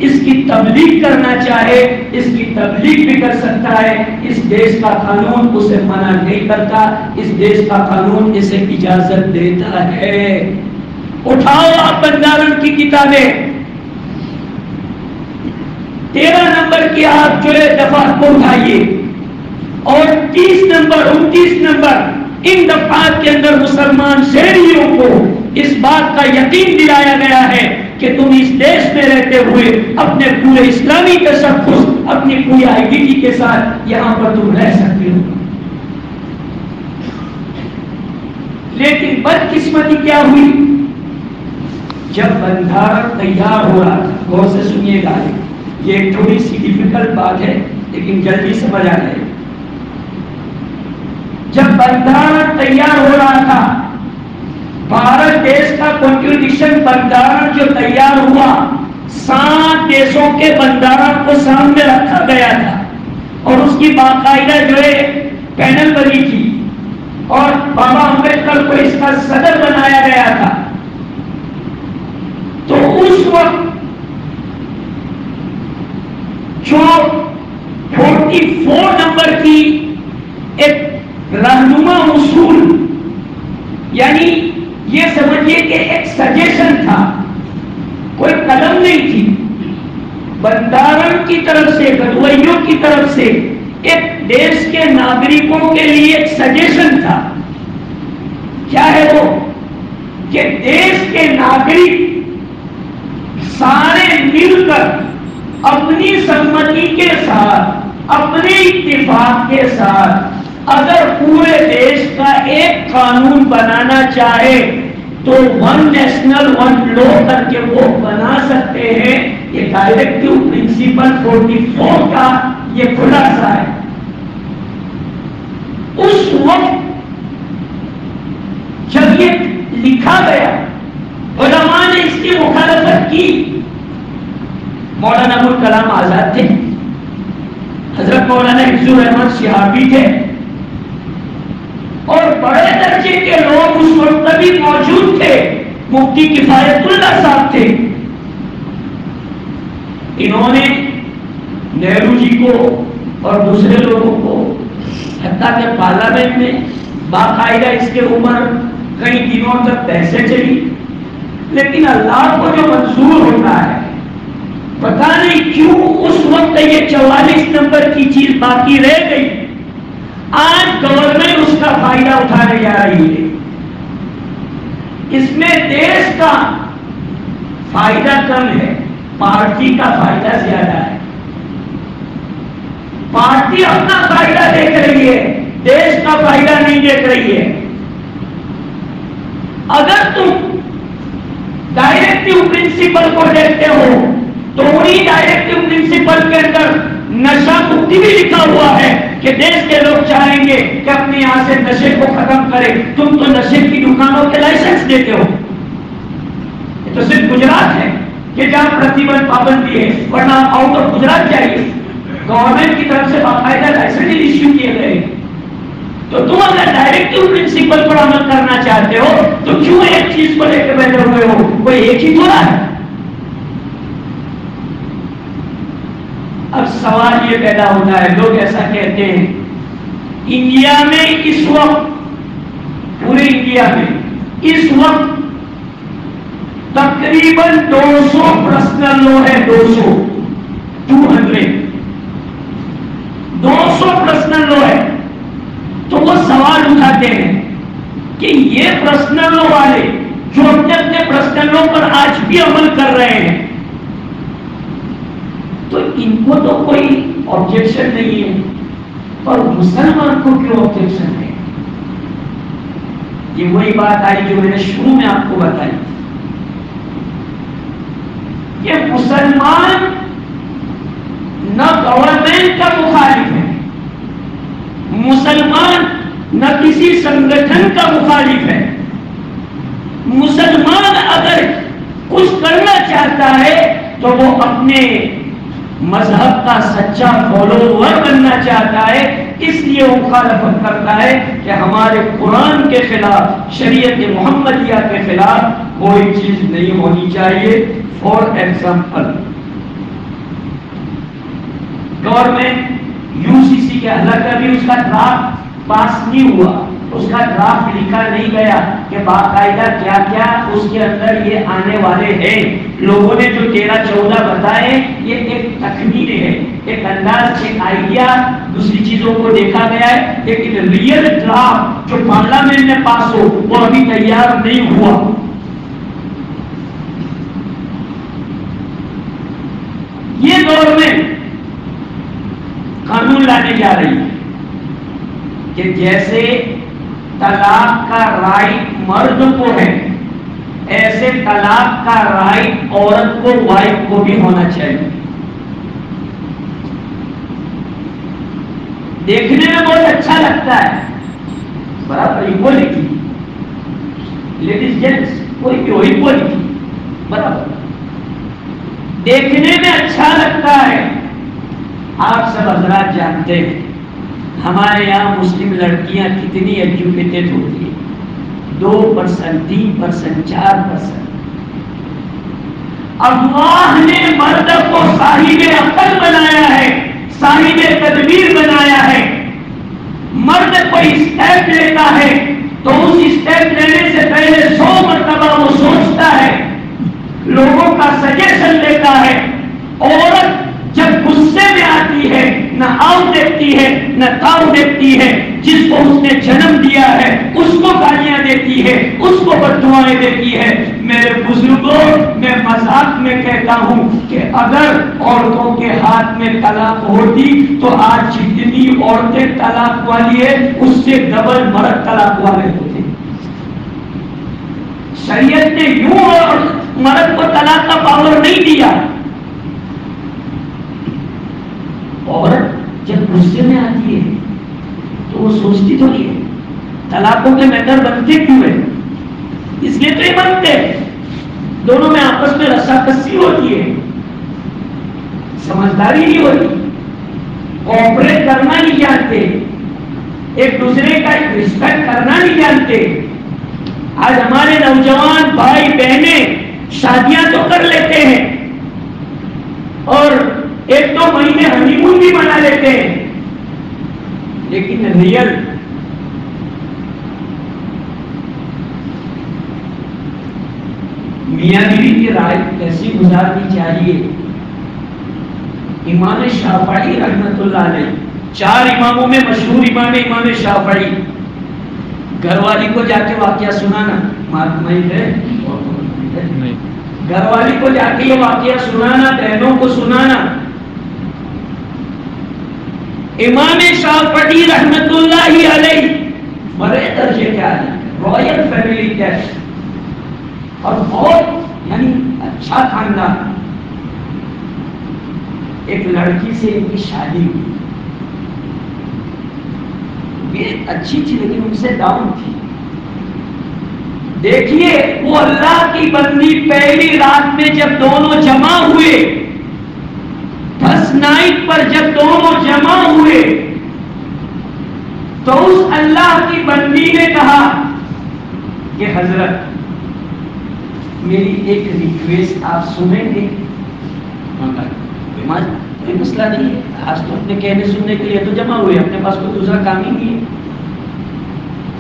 اس کی تبلیغ کرنا چاہے اس کی تبلیغ بھی کر سکتا ہے۔ اس دیش کا قانون اسے منع نہیں کرتا، اس دیش کا قانون اسے اجازت دیتا ہے۔ اٹھاؤ آپ بندران کی کتابیں، 13 نمبر کی آپ جو ہے دفعات کو اٹھائیے، اور 30 نمبر 29 نمبر ان دفعات کے اندر مسلمان شہریوں کو اس بات کا یقین دلایا گیا ہے کہ تم اس دیش میں رہتے ہوئے اپنے پورے اسلامی تشخص، اپنی پوری آئیڈینٹی کے ساتھ یہاں پر تم رہ سکتے ہو۔ لیکن بدقسمتی کیا ہوئی؟ جب بندھارن تیار ہو رہا تھا، غور سے سنیے گا، یہ تھوڑی سی ڈیفیکلٹ بات ہے لیکن جلدی سمجھ آ جائے۔ جب بندھارن تیار ہو رہا تھا، بھارت دیش کا کانسٹیٹیوشن بندھارن جو تیار ہوا 7 دیشوں کے بندھارن کو سامنے رکھا گیا تھا اور اس کی باقاعدہ جو ہے پینل بنی تھی اور بابا امبیڈکر کو اس کا صدر بنایا گیا تھا۔ تو اس وقت جو 44 نمبر کی ایک رہنما اصول، یعنی یہ سمجھیے کہ ایک سجیشن تھا، کوئی قلم نہیں تھی، بندران کی طرف سے، گدوئیوں کی طرف سے ایک دیش کے ناگرکوں کے لیے ایک سجیشن تھا۔ کیا ہے وہ؟ کہ دیش کے ناگرک سارے مل کر اپنی سمتی کے ساتھ، اپنے اتفاق کے ساتھ اگر پورے دیش کا ایک قانون بنانا چاہے تو 1 نیشنل 1 لا کر کے وہ بنا سکتے ہیں۔ یہ ڈائریکٹو پرنسپل 44 کا یہ خلاصہ ہے۔ اس وقت جب یہ لکھا گیا، علماء نے اس کی مخالفت کی۔ مولانا ابوالکلام آزاد تھے، حضرت مولانا حفظ الرحمن شہابی تھے، اور بڑے درجے کے لوگ اس وقت بھی موجود تھے۔ مفتی کفایت اللہ صاحب تھے۔ انہوں نے نہرو جی کو اور دوسرے لوگوں کو، حتیٰ کہ پارلیمنٹ میں باقاعدہ اس کے اوپر کئی دنوں تک بحثیں چلی، لیکن اللہ کو جو منظور ہوتا ہے، پتہ نہیں کیوں اس وقت یہ 44 نمبر کی چیز باقی رہ گئی۔ آج گورنمنٹ اس کا فائدہ اٹھانے جا رہی ہے۔ اس میں دیش کا فائدہ کم ہے، پارٹی کا فائدہ زیادہ ہے۔ پارٹی اپنا فائدہ دیکھ رہی ہے، دیش کا فائدہ نہیں دیکھ رہی ہے۔ اگر تم ڈائریکٹو پرنسپل کو دیکھتے ہو تو وہی ڈائریکٹو پرنسپل کے اندر نشہ مکتی بھی لکھا ہوا ہے کہ دیش کے لوگ چاہیں گے کہ اپنے یہاں سے نشے کو ختم کرے۔ تم تو نشے کی دکانوں کے لائسنس دیتے ہو۔ یہ تو صرف گجرات ہے کہ جہاں پرتیبندھ پابندی ہے، ورنہ آؤٹ آف گجرات چاہیے، گورنمنٹ کی طرف سے باقاعدہ لائسنس ایشو کیے گئے۔ تو تم اگر ڈائریکٹو پرنسپل پر عمل کرنا چاہتے ہو تو کیوں ایک چیز کو لے کے بیٹھے ہوئے ہو؟ کوئی ایک ہی تھوڑا ہے۔ اب سوال یہ پیدا ہوتا ہے، لوگ ایسا کہتے ہیں، انڈیا میں اس وقت، پورے انڈیا میں اس وقت تقریباً 200 پرسنل لا ہے، 200 پرسنل لا ہے۔ تو وہ سوال اٹھاتے ہیں کہ یہ پرسنل لا والے جو اپنے اپنے پرسنل لا پر آج بھی عمل کر رہے ہیں، تو ان کو تو کوئی آبجیکشن نہیں ہے، پر مسلمان کو کیوں آبجیکشن ہے؟ یہ وہی بات آئی جو میں نے شروع میں آپ کو بتائی کہ مسلمان نہ گورنمنٹ کا مخالف ہے، مسلمان نہ کسی سنگٹھن کا مخالف ہے۔ مسلمان اگر کچھ کرنا چاہتا ہے تو وہ اپنے مذہب کا سچا فالوور بننا چاہتا ہے، اس لیے وہ مخالفت کرتا ہے کہ ہمارے قرآن کے خلاف، شریعت محمدیہ کے خلاف کوئی چیز نہیں ہونی چاہیے۔ For example, government you C سی کے حلقہ کا بھی اس کا ڈرافٹ پاس نہیں ہوا، اس کا ڈرافٹ لکھا نہیں گیا کہ باقاعدہ کیا کیا اس کے اندر یہ آنے والے ہیں۔ لوگوں نے جو 13-14 بتائے یہ ایک تخمین ہے، ایک انداز، ایک آئیڈیا، دوسری چیزوں کو دیکھا گیا ہے، لیکن ریئل ڈرافٹ جو پارلیمنٹ میں پاس ہو وہ ابھی تیار نہیں ہوا۔ یہ گورنمنٹ قانون لانے جا رہی ہے کہ جیسے طلاق کا رائٹ مرد کو ہے، ایسے طلاق کا رائٹ عورت کو، وائف کو بھی ہونا چاہیے۔ دیکھنے میں بہت اچھا لگتا ہے، برابر ایکوالٹی، لیڈیز جینٹس کوئی بھی ہو، ایکوالٹی برابر دیکھنے میں اچھا لگتا ہے۔ آپ سب حضرات جانتے ہیں ہمارے یہاں مسلم لڑکیاں کتنی ایجوکیٹڈ ہوتی ہیں، 2%، 3%، 4%۔ اللہ نے مرد کو صاحب عقل بنایا ہے، صاحب تدبیر بنایا ہے۔ مرد کوئی اسٹیپ لیتا ہے تو اس اسٹیپ لینے سے پہلے 100 مرتبہ وہ سوچتا ہے، لوگوں کا سجیشن لیتا ہے۔ عورت جب غصے میں آتی ہے نہ آؤ دیکھتی ہے نہ تاؤ دیکھتی ہے، جس کو اس نے جنم دیا ہے اس کو گالیاں دیتی ہے، اس کو بددعائیں دیتی ہے۔ میرے بزرگوں، میں مذاق میں کہتا ہوں کہ اگر عورتوں کے ہاتھ میں طلاق ہوتی تو آج جتنی عورتیں طلاق والی ہے اس سے ڈبل مرد طلاق والے ہوتے۔ شریعت نے یوں مرد کو طلاق کا پاور نہیں دیا۔ عورت جب غصے میں آتی ہے تو وہ سوچتی تو نہیں ہے طلاقوں کے میٹر بنتے کیوں ہیں، اس لیے تو یہ بنتے ہیں، دونوں میں آپس میں رساکسی ہوتی ہے، سمجھداری نہیں ہوتی، کوآپریٹ کرنا نہیں جانتے، ایک دوسرے کا رسپیکٹ کرنا نہیں جانتے۔ آج ہمارے نوجوان بھائی بہنیں شادیاں تو کر لیتے ہیں اور 1-2 مہینے ہنی مون بھی منا لیتے ہیں، لیکن ریئل میاں بیوی کی رائے کیسی گزارنی چاہیے۔ امام شافعی رحمت اللہ علیہ، 4 اماموں میں مشہور امام شافعی، گھر والی کو جا کے واقعہ سنانا، گھر والی کو جا کے یہ واقعہ سنانا، بہنوں کو سنانا۔ امام شافعی رحمت اللہ علیہ بڑے درجے کے آدمی، رائل فیملی کے اور بہت یعنی اچھا خاندان۔ ایک لڑکی سے ان کی شادی ہوئی، یہ اچھی تھی لیکن ان سے ڈاؤن تھی۔ دیکھیے وہ اللہ کی بندی پہلی رات میں جب دونوں جمع ہوئے، فرسٹ نائٹ پر جب دونوں جمع ہوئے تو اس اللہ کی بندی نے کہا کہ حضرت میری ایک ریکویسٹ آپ سنیں گے؟ کوئی مسئلہ نہیں ہے، آج تو اپنے کہنے سننے کے لیے تو جمع ہوئے، اپنے پاس کوئی دوسرا کام ہی نہیں ہے۔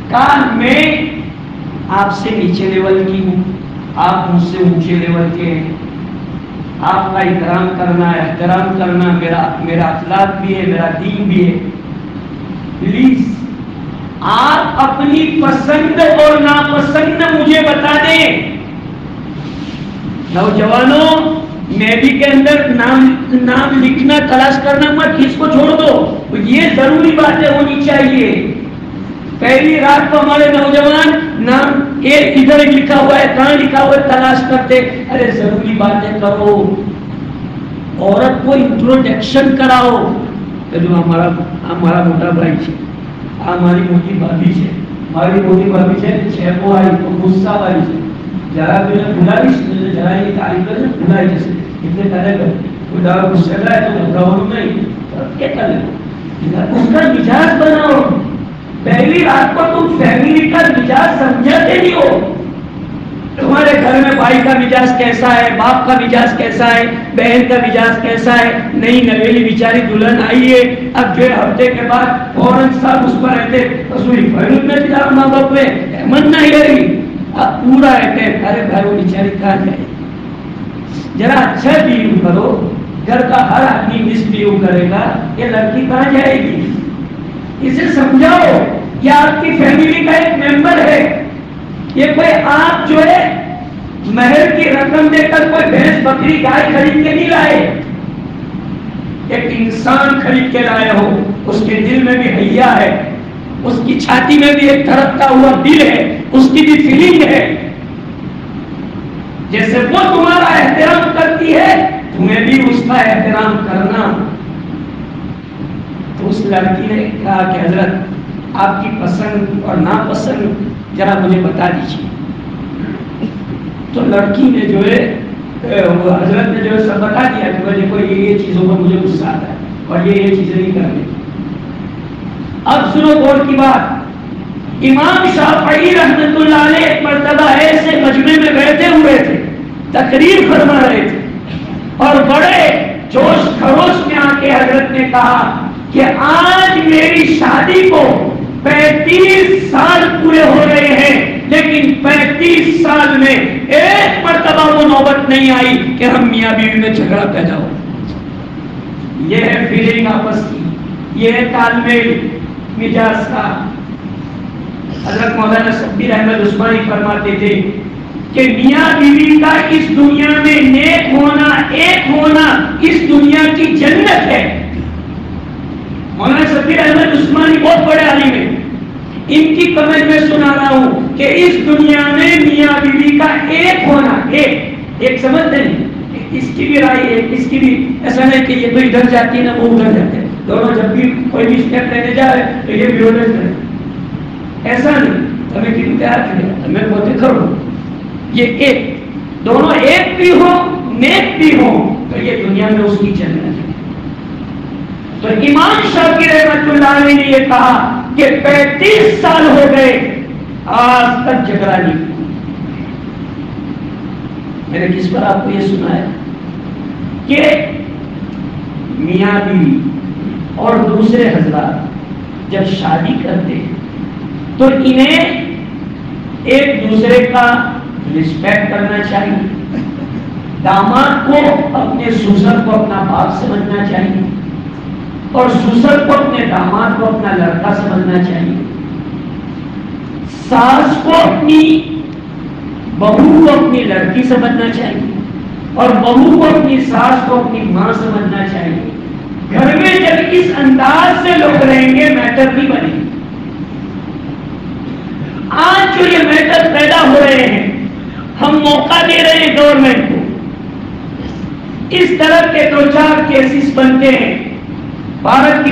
کہا میں آپ سے نیچے لیول کی ہوں، آپ مجھ سے اونچے لیول کے ہیں، آپ کا اکرام کرنا، احترام کرنا میرا اخلاق بھی ہے، میرا دین بھی ہے۔ پلیز آپ اپنی پسند اور ناپسند مجھے بتا دیں۔ نوجوانوں، میری کے اندر نام لکھنا تلاش کرنا مت، اس کو چھوڑ دو، یہ ضروری باتیں ہونی چاہیے۔ پہلی رات کو ہمارے نوجوان نام ایک ادھر لکھا ہوا ہے، کہاں لکھا ہوا ہے تلاش کرتے۔ ارے ضروری باتیں کرو، عورت کو انٹروڈکشن کراؤ۔ جو ہمارا موٹا بھائی ہے، ہماری موٹی بھابھی ہے، ہماری موٹی بھابھی ہے، 6 کو آئی تو غصہ والی ہے، ذرا تمہیں بھلائی ذرا یہ تعریف کر بھلائی جیسے کتنے کرے گا خدا کچھ چل رہا ہے تو گھبراؤ نہیں، کیا کرے اس کا مزاج بناؤ. پہلی رات کو تم فیملی کا مزاج سمجھاتے نہیں ہو. تمہارے گھر میں بھائی کا مزاج کیسا ہے، باپ کا مزاج کیسا ہے، بہن کا مزاج کیسا ہے. نئی نویلی بیچاری دلہن آئی ہے، اب جو ہفتے کے بعد فوراً سب اس پر رہتے ماں باپ میں احمد نہیں رہی. اب پورا رہتے ارے بھائی وہ بیچاری کہاں جائے. ذرا اچھا بیو کرو، گھر کا ہر آدمی مس بیو کرے گا، یہ لڑکی کہاں جائے گی. اسے سمجھاؤ کہ آپ کی فیملی کا ایک ممبر ہے. یہ کوئی آپ جو ہے مہر کی رقم دے کر کوئی بھینس بکری گائے خرید کے نہیں لائے، ایک انسان خرید کے لائے ہو. اس کے دل میں بھی حیا ہے، اس کی چھاتی میں بھی ایک دھڑکتا ہوا دل ہے، اس کی بھی فیلنگ ہے. جیسے وہ تمہارا احترام کرتی ہے تمہیں بھی اس کا احترام کرنا. تو اس لڑکی نے کہا کہ حضرت آپ کی پسند اور ناپسند ذرا مجھے بتا دیجیے. تو لڑکی نے جو ہے حضرت نے جو ہے سب بتا دیا کہ دیکھو یہ چیزوں پر مجھے غصہ آتا ہے اور یہ چیزیں نہیں کرنے. اب سنو غور کی بات. امام شافعی رحمۃ اللہ علیہ ایک مرتبہ ایسے مجمع میں بیٹھے ہوئے تھے، تقریر فرما رہے تھے، اور بڑے جوش خروش میں آ کے حضرت نے کہا کہ آج میری شادی کو 35 سال پورے ہو رہے ہیں، لیکن 35 سال میں ایک مرتبہ وہ نوبت نہیں آئی کہ ہم میاں بیوی میں جھگڑا پیدا ہو. یہ ہے فیلنگ آپس کی، یہ ہے تال میل مزاج کا. حضرت مولانا شبیر احمد عثمانی فرماتے تھے کہ میاں بیوی کا اس دنیا میں نیک ہونا، ایک ہونا اس دنیا کی جنت ہے. مولانا شبیر احمد عثمانی بہت بڑے عالم ہیں، ان کی کمنٹ میں سنا رہا ہوں کہ اس دنیا میں میاں بیوی کا ایک ہونا، ایک سمجھتے ہیں، اس کی بھی رائے ہے، اس کی بھی. ایسا نہیں کہ یہ تو ادھر جاتی ہے نا وہ ادھر جاتے ہیں، دونوں جب بھی کوئی بھی اسٹیپ لینے جا رہے تو یہ ویولنس ہے. ایسا نہیں، ہمیں کتنے پیار کرے ہمیں بہت کرو. یہ ایک دونوں ایک بھی ہو نیک بھی ہو تو یہ دنیا میں اس کی جنت ہے. تو امام شافعی رحمۃ اللہ علیہ نے یہ کہا کہ 35 سال ہو گئے آج تک جھگڑا نہیں. میں نے کس پر آپ کو یہ سنایا کہ میاں بیوی اور دوسرے حضرات جب شادی کرتے ہیں تو انہیں ایک دوسرے کا رسپیکٹ کرنا چاہیے. داماد کو اپنے سسر کو اپنا باپ سمجھنا چاہیے اور سسر کو اپنے داماد کو اپنا لڑکا سمجھنا چاہیے. ساس کو اپنی بہو کو اپنی لڑکی سمجھنا چاہیے اور بہو کو اپنی ساس کو اپنی ماں سمجھنا چاہیے. گھر میں جب اس انداز سے لوگ رہیں گے میٹر نہیں بنے گی. آج جو یہ میٹر پیدا ہو رہے ہیں ہم موقع دے رہے ہیں گورنمنٹ کو. اس طرح کے 2-4 کیسز بنتے ہیں، بھارت کی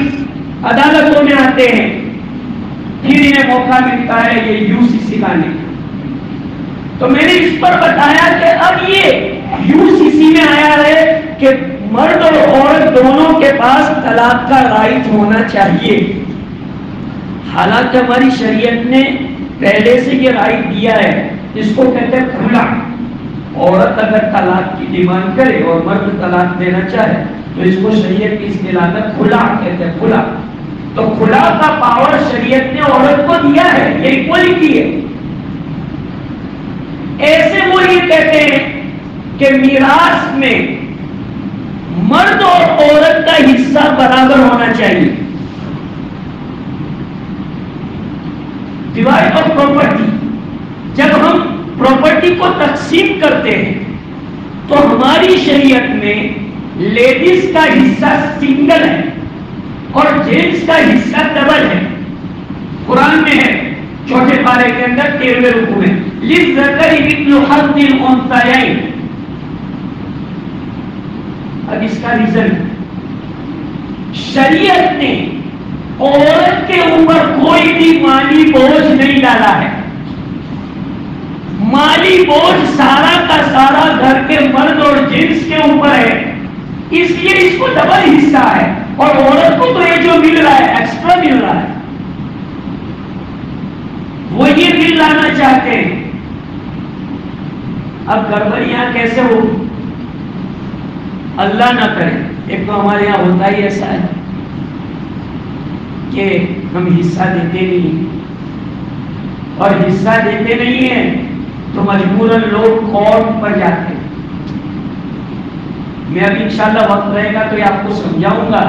عدالتوں میں آتے ہیں، پھر انہیں موقع ملتا ہے یہ UCC لانے کا. تو میں نے اس پر بتایا کہ اب یہ UCC میں آیا ہے کہ مرد اور عورت دونوں کے پاس طلاق کا رائٹ ہونا چاہیے. حالانکہ ہماری شریعت نے پہلے سے یہ رائٹ دیا ہے، جس کو کہتے ہیں کھلا. عورت اگر طلاق کی ڈیمانڈ کرے اور مرد طلاق دینا چاہے تو اس کو شریعت کی اصطلاح میں کھلا کہتے ہیں. کھلا تو کھلا کا پاور شریعت نے عورت کو دیا ہے، یہ ایکوالٹی ہے. ایسے وہ یہ کہتے ہیں کہ میراث میں مرد اور عورت کا حصہ برابر ہونا چاہیے. ڈیوائڈ آف پراپرٹی، جب ہم پراپرٹی کو تقسیم کرتے ہیں تو ہماری شریعت میں لیڈیز کا حصہ سنگل ہے اور جینٹس کا حصہ ڈبل ہے. قرآن میں ہے چوتھے پارے کے اندر 13ویں رکوع میں للذکر مثل حظ الانثیین. اب اس کا ریزن شریعت نے عورت کے اوپر کوئی بھی مالی بوجھ نہیں ڈالا ہے. مالی بوجھ سارا کا سارا گھر کے مرد اور جنس کے اوپر ہے، اس لیے اس کو ڈبل حصہ ہے، اور عورت کو تو یہ جو مل رہا ہے ایکسٹرا مل رہا ہے، وہ یہ بل لانا چاہتے ہیں۔ اب گڑبڑیاں کیسے ہو؟ اللہ نہ کرے، ایک تو ہمارے یہاں ہوتا ہی ایسا ہے کہ ہم حصہ دیتے نہیں، اور حصہ دیتے نہیں ہیں تو مجبوراً لوگ کورٹ پر جاتے ہیں۔ میں ابھی انشاءاللہ وقت رہے گا تو یہ آپ کو سمجھاؤں گا،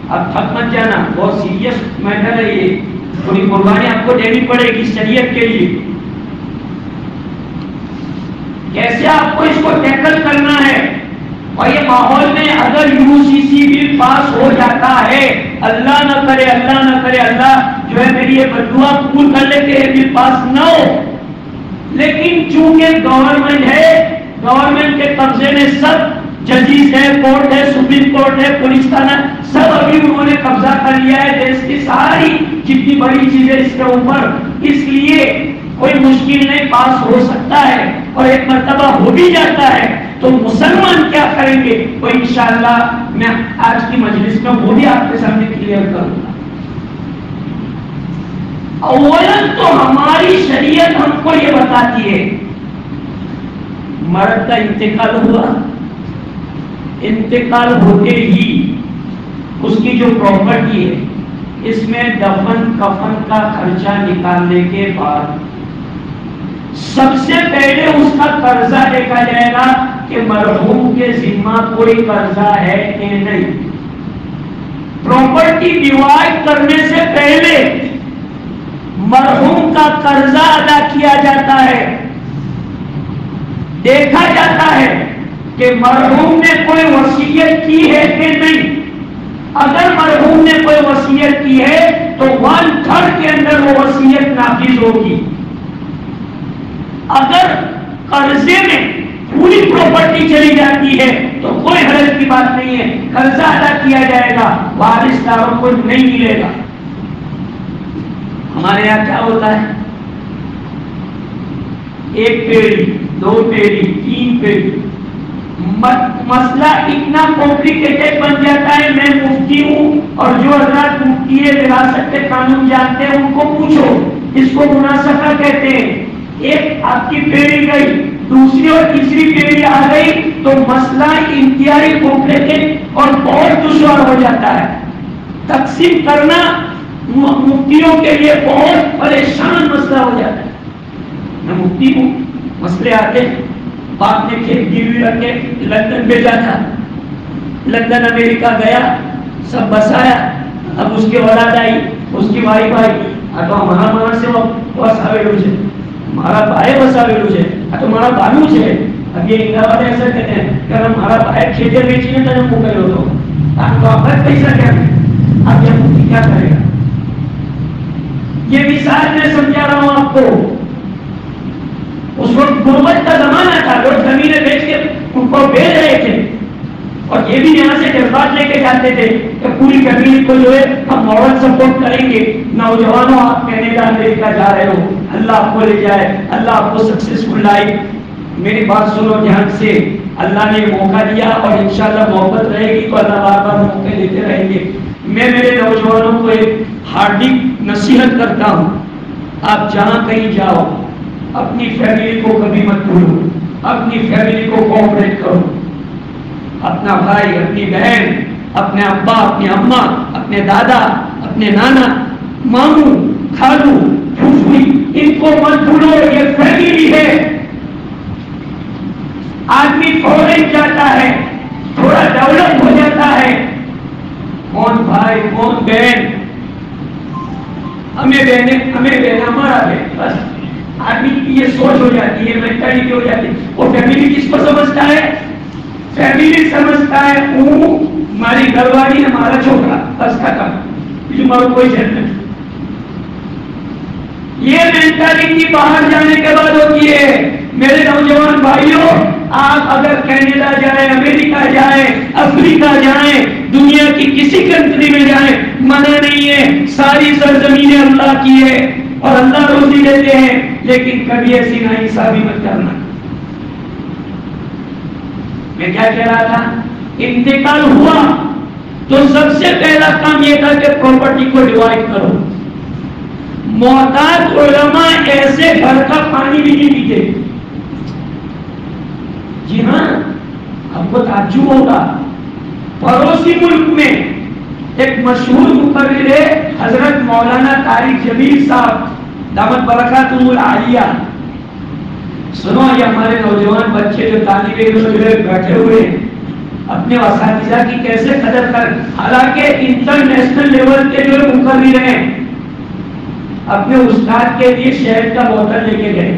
اب تھک مت جانا، بہت سیریس میٹر ہے یہ، تھوڑی قربانی آپ کو دینی پڑے گی شریعت کے لیے۔ کیسے آپ کو اس کو ٹیکل کرنا ہے، اور یہ ماحول میں اگر UCC بل پاس ہو جاتا ہے، اللہ نہ کرے اللہ نہ کرے، اللہ جو ہے میری یہ بددعا قبول کر لے کہ یہ بل پاس نہ ہو، لیکن چونکہ گورنمنٹ ہے، گورنمنٹ کے قبضے میں سب ججز ہے، کورٹ ہے، سپریم کورٹ ہے، پولیس تھانہ، سب ابھی انہوں نے قبضہ کر لیا ہے دیش کی ساری جتنی بڑی چیزیں اس کے اوپر، اس لیے کوئی مشکل نہیں پاس ہو سکتا ہے، اور ایک مرتبہ ہو بھی جاتا ہے تو مسلمان کیا کریں گے وہ انشاءاللہ میں آج کی مجلس میں وہ بھی آپ کے سامنے کلیئر کروں گا۔ اولاً تو ہماری شریعت ہم کو یہ بتاتی ہے مرد کا انتقال ہوا، انتقال ہوتے ہی اس کی جو پراپرٹی ہے اس میں دفن کفن کا خرچہ نکالنے کے بعد سب سے پہلے اس کا قرضہ دیکھا جائے گا کہ مرحوم کے ذمہ کوئی قرضہ ہے کہ نہیں۔ پراپرٹی ڈیوائڈ کرنے سے پہلے مرحوم کا قرضہ ادا کیا جاتا ہے، دیکھا جاتا ہے کہ مرحوم نے کوئی وصیت کی ہے کہ نہیں۔ اگر مرحوم نے کوئی وصیت کی ہے تو 1/3 کے اندر وہ وصیت نافذ ہوگی۔ اگر قرضے میں پوری پراپرٹی چلی جاتی ہے تو کوئی حرج کی بات نہیں ہے، قرضہ ادا کیا جائے گا، وارث داروں کو نہیں ملے گا۔ ہمارے یہاں کیا ہوتا ہے، 1 پیڑی 2 پیڑی 3 پیڑی، مسئلہ اتنا کمپلیکیٹڈ بن جاتا ہے۔ میں مفتی ہوں اور جو حضرات مفتی وراثت کے قانون جانتے ہیں ان کو پوچھو، اس کو مناسبہ کہتے ہیں۔ ایک آپ کی پیڑی گئی، دوسری اور تیسری پیڑی آ گئی تو مسئلہ انتہائی کمپلیکیٹڈ اور بہت دشوار ہو جاتا ہے۔ تقسیم کرنا مفتیوں کے لیے بہت پریشان مسئلہ ہو جاتا ہے۔ میں مفتی ہوں، مسئلے آتے، باپ نے کھیت گروی رکھ کے لندن بھیجا تھا، لندن امریکہ گیا، سب بسایا، اب اس کی اولاد آئی، اس کی وائف آئی، تو ہمارا مانا سے وہ بساویلو ہے، ہمارا بھائی بساویلو ہے، تو ہمارا بانو ہے۔ اب یہ انگا والے ایسا کہتے ہیں کہ ہمارا بھائی کھیتے بیچی ہے تو ہم کو کرو تو آپ کو آپ پیسہ کیا ہے، اب یہ مفتی کیا کرے گا؟ یہ مثال میں سمجھا رہا ہوں آپ کو۔ اس وقت غربت کا زمانہ تھا، لوگ زمینیں بیچ کے ان کو بیچ رہے تھے، اور یہ بھی یہاں سے جذبات لے کے جاتے تھے کہ پوری کمیونٹی کو جو ہے ہم مورل سپورٹ کریں گے۔ نوجوانوں آپ کینیڈا امریکہ جا رہے ہو، اللہ آپ کو لے جائے، اللہ آپ کو سکسیسفل لائے۔ میری بات سنو دھیان سے، اللہ نے موقع دیا اور انشاءاللہ محبت رہے گی تو اللہ بار بار موقع دیتے رہیں گے۔ میں میرے نوجوانوں کو ایک ہارڈی نصیحت کرتا ہوں، آپ جہاں کہیں جاؤ اپنی فیملی کو کبھی مت بھولو، اپنی فیملی کو کوآپریٹ کرو، اپنا بھائی، اپنی بہن، اپنے ابا، اپنی اماں، اپنے دادا، اپنے نانا، ماموں، خالو، پھوپھی، ان کو مت بھولو، یہ فیملی ہے۔ آدمی فورن جاتا ہے، تھوڑا ڈیولپ ہو جاتا ہے، کون بھائی کون بہن، ہمیں بہن ہمارا بہن، بس آدمی کی یہ سوچ ہو جاتی ہے، مینٹالٹی ہو جاتی ہے۔ وہ فیملی کس کو سمجھتا ہے؟ فیملی سمجھتا ہے وہ ہماری گھر والی ہمارا چھوکرا، بس ختم، تمہارا کوئی جن نہیں۔ یہ مینٹالٹی باہر جانے کے بعد ہوتی ہے۔ میرے نوجوان بھائیوں، آپ اگر کینیڈا جائیں، امریکہ جائیں، افریقہ جائیں، دنیا کی کسی کنٹری میں جائیں، منع نہیں ہے، ساری سرزمینیں اللہ کی ہے اور اللہ روزی دیتے ہیں، لیکن کبھی ایسی ناانصافی مت کرنا. میں کیا کہہ رہا تھا؟ انتقال ہوا تو سب سے پہلا کام یہ تھا کہ پراپرٹی کو ڈیوائڈ کرو. محتاج علماء ایسے گھر کا پانی بھی نہیں پیتے. جی ہاں، آپ کو تعجب ہوگا، پڑوسی ملک میں ایک مشہور مقرر ہے حضرت مولانا طارق جمیل صاحب دامت برکاتہ العالیہ. سنو، یہ ہمارے نوجوان بچے جو طالب علم بیٹھے ہوئے ہیں، اپنے اساتذہ کی کیسے قدر کر، حالانکہ انٹرنیشنل لیول کے جو مقرر ہیں، اپنے استاد کے لیے شہد کا بوتل لے کے گئے.